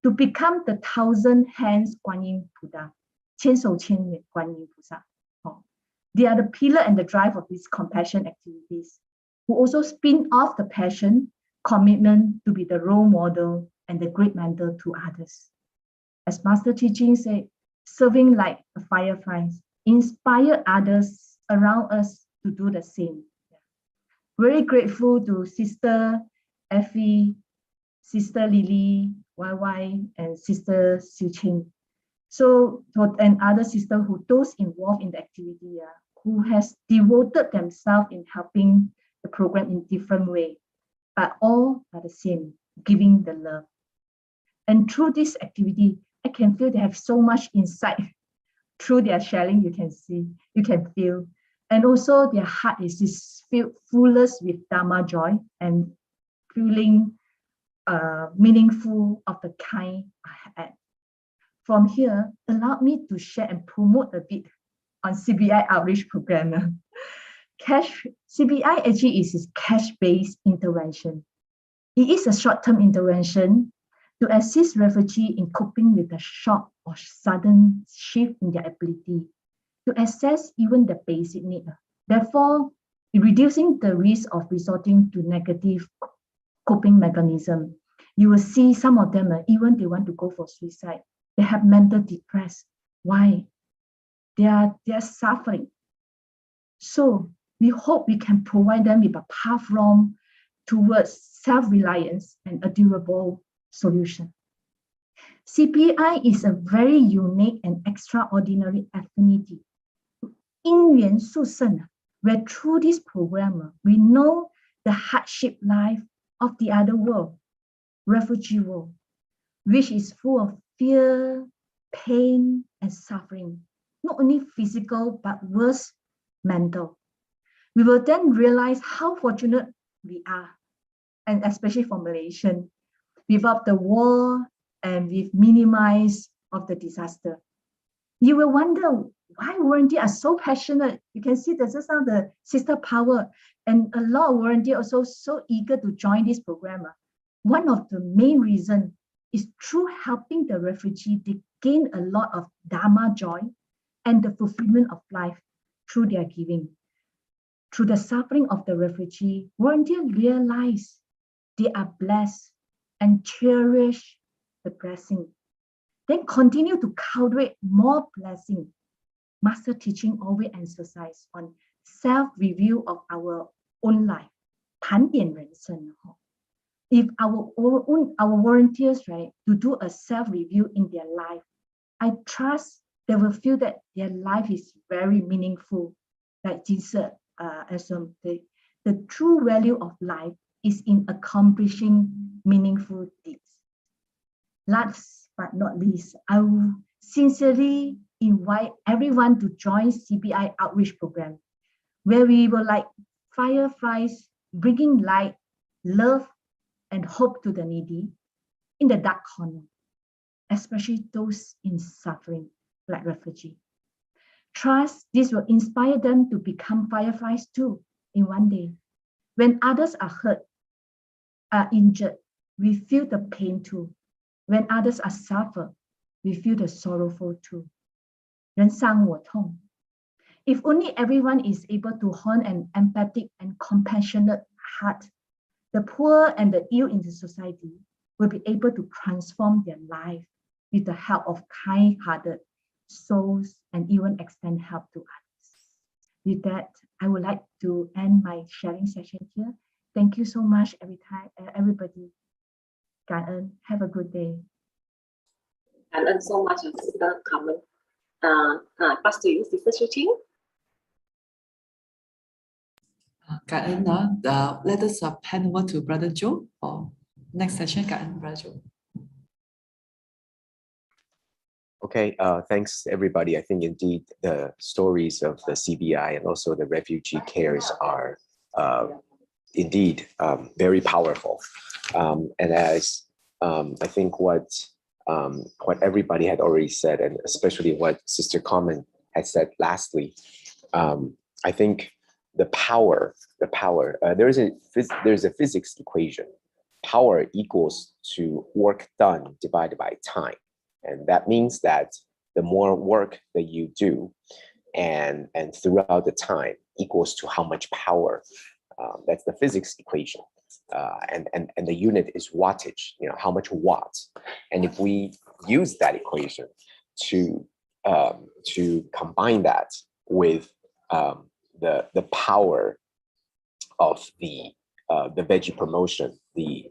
to become the 1,000 hands Guan Yin Buddha, 千手千眼观音菩萨. They are the pillar and the drive of these compassion activities, who also spin off the passion, commitment to be the role model and the great mentor to others. As Master teaching said, serving like a firefly, inspire others around us to do the same. Very grateful to Sister Effie, Sister Lily, YY, and Sister Su Ching. So, and other sisters who those involved in the activity, who has devoted themselves in helping the program in different way, but all are the same, giving the love. And through this activity, I can feel they have so much insight. Through their sharing, you can see, you can feel. And also their heart is fullest with Dharma joy and feeling meaningful of the kind act. from here, allow me to share and promote a bit on CBI outreach program. CBI actually is cash-based intervention. It is a short-term intervention to assist refugees in coping with a shock or sudden shift in their ability to access even the basic need. Therefore, reducing the risk of resorting to negative coping mechanism. You will see some of them, even they want to go for suicide. They have mental depression. Why? They are suffering. So we hope we can provide them with a path towards self-reliance and a durable solution. CBI is a very unique and extraordinary affinity. 因缘殊胜, where through this program, we know the hardship life of the other world, refugee world, which is full of fear, pain, and suffering, not only physical, but worse, mental. We will then realize how fortunate we are, and especially for Malaysian, without the war and with minimize of the disaster. You will wonder why volunteers are so passionate. You can see there's just now the sister power, and a lot of volunteers also so eager to join this program. One of the main reasons is through helping the refugee, they gain a lot of Dharma joy and the fulfillment of life through their giving. Through the suffering of the refugee, volunteers realize they are blessed and cherish the blessing. Then continue to cultivate more blessing. Master teaching always emphasize on self-review of our own life. 盘点人生. If our volunteers, right, to do a self-review in their life, I trust they will feel that their life is very meaningful. Like Jesus, the true value of life is in accomplishing meaningful deeds. Last but not least, I will sincerely invite everyone to join CBI outreach program, where we will like fireflies bringing light, love, and hope to the needy in the dark corner, especially those in suffering like refugees. Trust this will inspire them to become fireflies too in one day. When others are hurt, are injured, we feel the pain too. When others are suffer, we feel the sorrowful too. 人伤我痛. If only everyone is able to hone an empathic and compassionate heart, the poor and the ill in the society will be able to transform their life with the help of kind-hearted souls and even extend help to others. With that, I would like to end my sharing session here. Thank you so much, everybody. 感恩, have a good day. 感恩 so much, Sister Carmen. Pass to you, Sister Su Ching. Let us hand over to Brother Joe for next session. Brother Joe. Okay, thanks everybody. I think indeed the stories of the CBI and also the refugee cares are indeed very powerful. And as I think what everybody had already said, and especially what Sister Carmen had said lastly, I think the power, there's a physics equation. Power equals to work done divided by time. And that means that the more work that you do and throughout the time equals to how much power. That's the physics equation. And the unit is wattage, how much watts. And if we use that equation to combine that with the power of the veggie promotion, the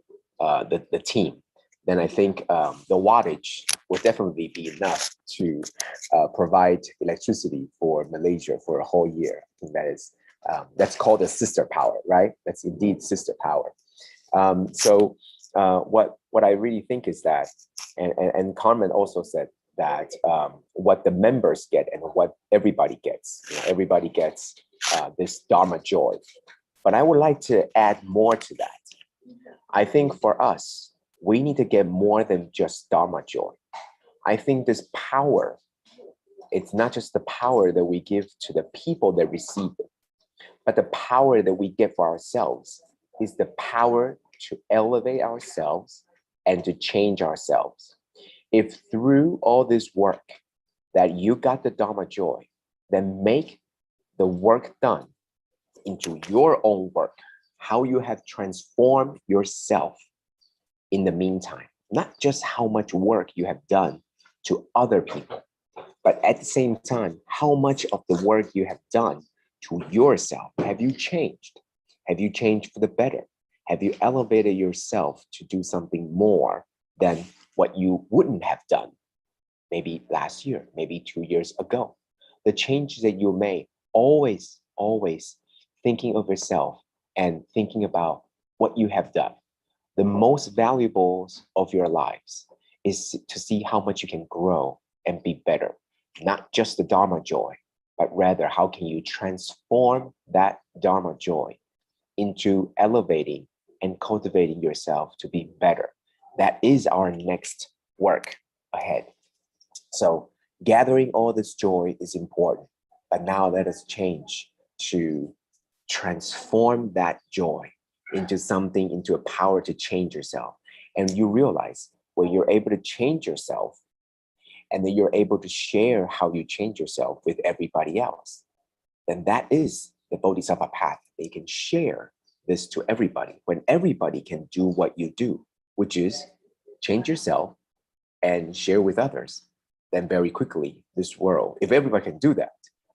team, then I think the wattage will definitely be enough to provide electricity for Malaysia for a whole year. I think that's called a sister power, right? That's indeed sister power. So what I really think is that, and Carmen also said that what the members get and what everybody gets, everybody gets this Dharma joy. But I would like to add more to that. I think for us, we need to get more than just Dharma joy. I think this power, it's not just the power that we give to the people that receive it, but the power that we get for ourselves is the power to elevate ourselves and to change ourselves. If through all this work that you got the Dharma joy, then make the work done into your own work, how you have transformed yourself in the meantime, not just how much work you have done to other people, but at the same time, how much of the work you have done to yourself. Have you changed? Have you changed for the better? Have you elevated yourself to do something more than what you wouldn't have done maybe last year, maybe 2 years ago? The changes that you made, always thinking of yourself and thinking about what you have done. The most valuable of your lives is to see how much you can grow and be better. Not just the Dharma joy, but rather how can you transform that Dharma joy into elevating and cultivating yourself to be better. That is our next work ahead. So gathering all this joy is important, but now let us change to transform that joy into something, into a power to change yourself. And you realize when you're able to change yourself, and then you're able to share how you change yourself with everybody else, then that is the Bodhisattva path. They can share this to everybody. When everybody can do what you do, which is change yourself and share with others, then very quickly this world, if everybody can do that,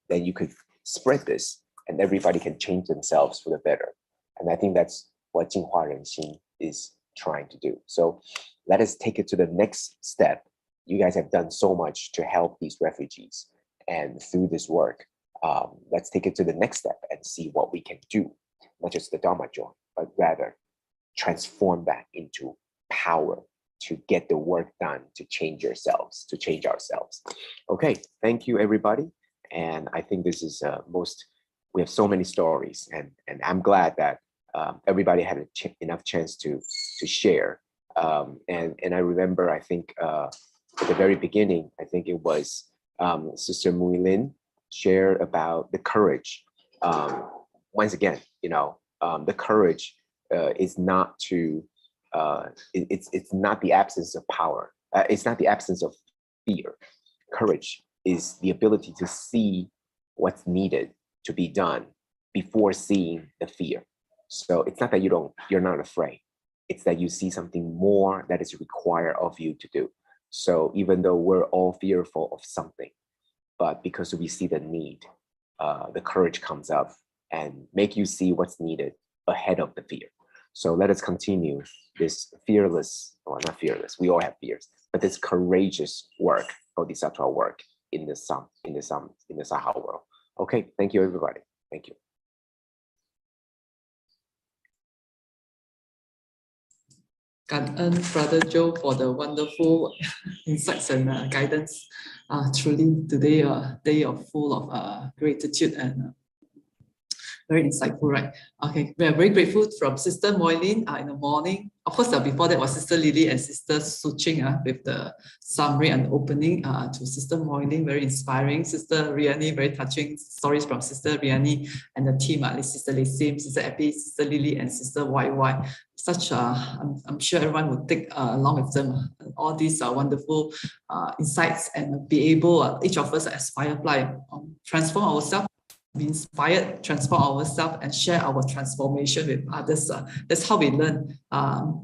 then you could spread this and everybody can change themselves for the better. And I think that's what Jinghua Renxin is trying to do. So let us take it to the next step. You guys have done so much to help these refugees, and through this work, let's take it to the next step and see what we can do, not just the Dharma joy, but rather transform that into power to get the work done, to change yourselves, to change ourselves. Okay, thank you everybody. And I think this is we have so many stories, and I'm glad that everybody had enough chance to share. And I remember, I think at the very beginning, I think it was Sister Mooi Lin shared about the courage. Once again, the courage is not to, it's not the absence of power. It's not the absence of fear. Courage is the ability to see what's needed to be done before seeing the fear. So it's not that you're not afraid. It's that you see something more that is required of you to do. So even though we're all fearful of something, but because we see the need, the courage comes up and make you see what's needed ahead of the fear. So let us continue this fearless, well, not fearless, we all have fears, but this courageous work, Bodhisattva work in the Saha world. Okay, thank you everybody. Thank you. Brother Joe, for the wonderful insights and guidance. Truly today a day full of gratitude and very insightful, right? Okay, we are very grateful from Sister Mooi Lin in the morning. Of course, before that was Sister Lily and Sister Su Ching with the summary and opening to Sister Mooi Lin, very inspiring. Sister Riyani, very touching stories from Sister Riyani and the team, Sister Sim, Sister Epi, Sister Lily, and Sister YY. Such, I'm sure everyone will take along with them all these wonderful insights and be able, each of us as Firefly, transform ourselves, be inspired, transform ourselves, and share our transformation with others. That's how we learn.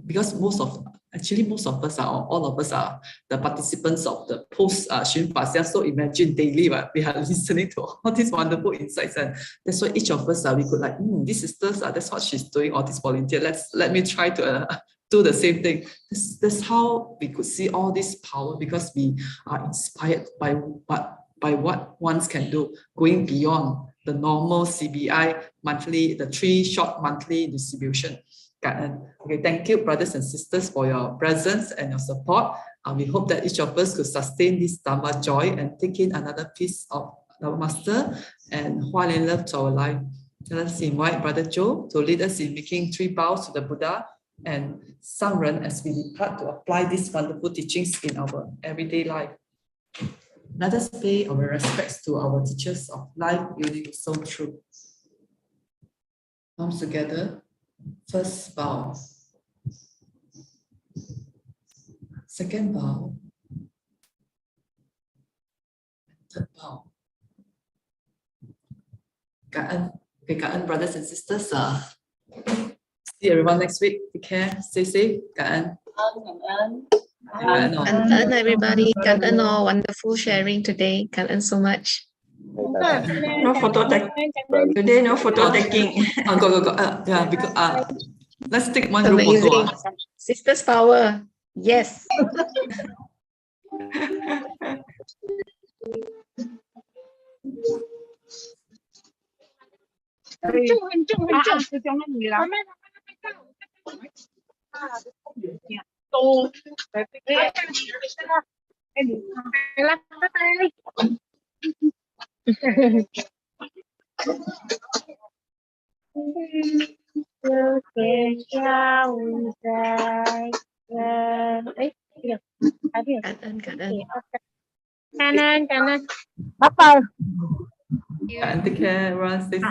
Because most of us are, all of us are the participants of the post Xun Fa. So imagine daily, we are listening to all these wonderful insights, and that's why each of us we could like, this sisters, that's what she's doing, all this volunteer. Let me try to do the same thing. That's how we could see all this power, because we are inspired by what one can do, going beyond the normal CBI monthly, the 3 short monthly distribution. Okay, thank you, brothers and sisters, for your presence and your support. We hope that each of us could sustain this Dharma joy and take in another piece of our Master and Hualien love to our life. Let us invite Brother Joe to lead us in making 3 bows to the Buddha and 上人 as we depart to apply these wonderful teachings in our everyday life. Let us pay our respects to our teachers of life, universal truth. Palms together. First bow. Second bow. Third bow. Cảm ơn brothers and sisters. See everyone next week. Take care. Stay safe. Cảm ơn. Cảm ơn everybody. Cảm ơn all wonderful sharing today. Cảm ơn so much. No photo taking. Today, no photo taking. Go. Yeah, because let's take one group photo. Sisters power. Yes. Take care, everyone. Stay safe.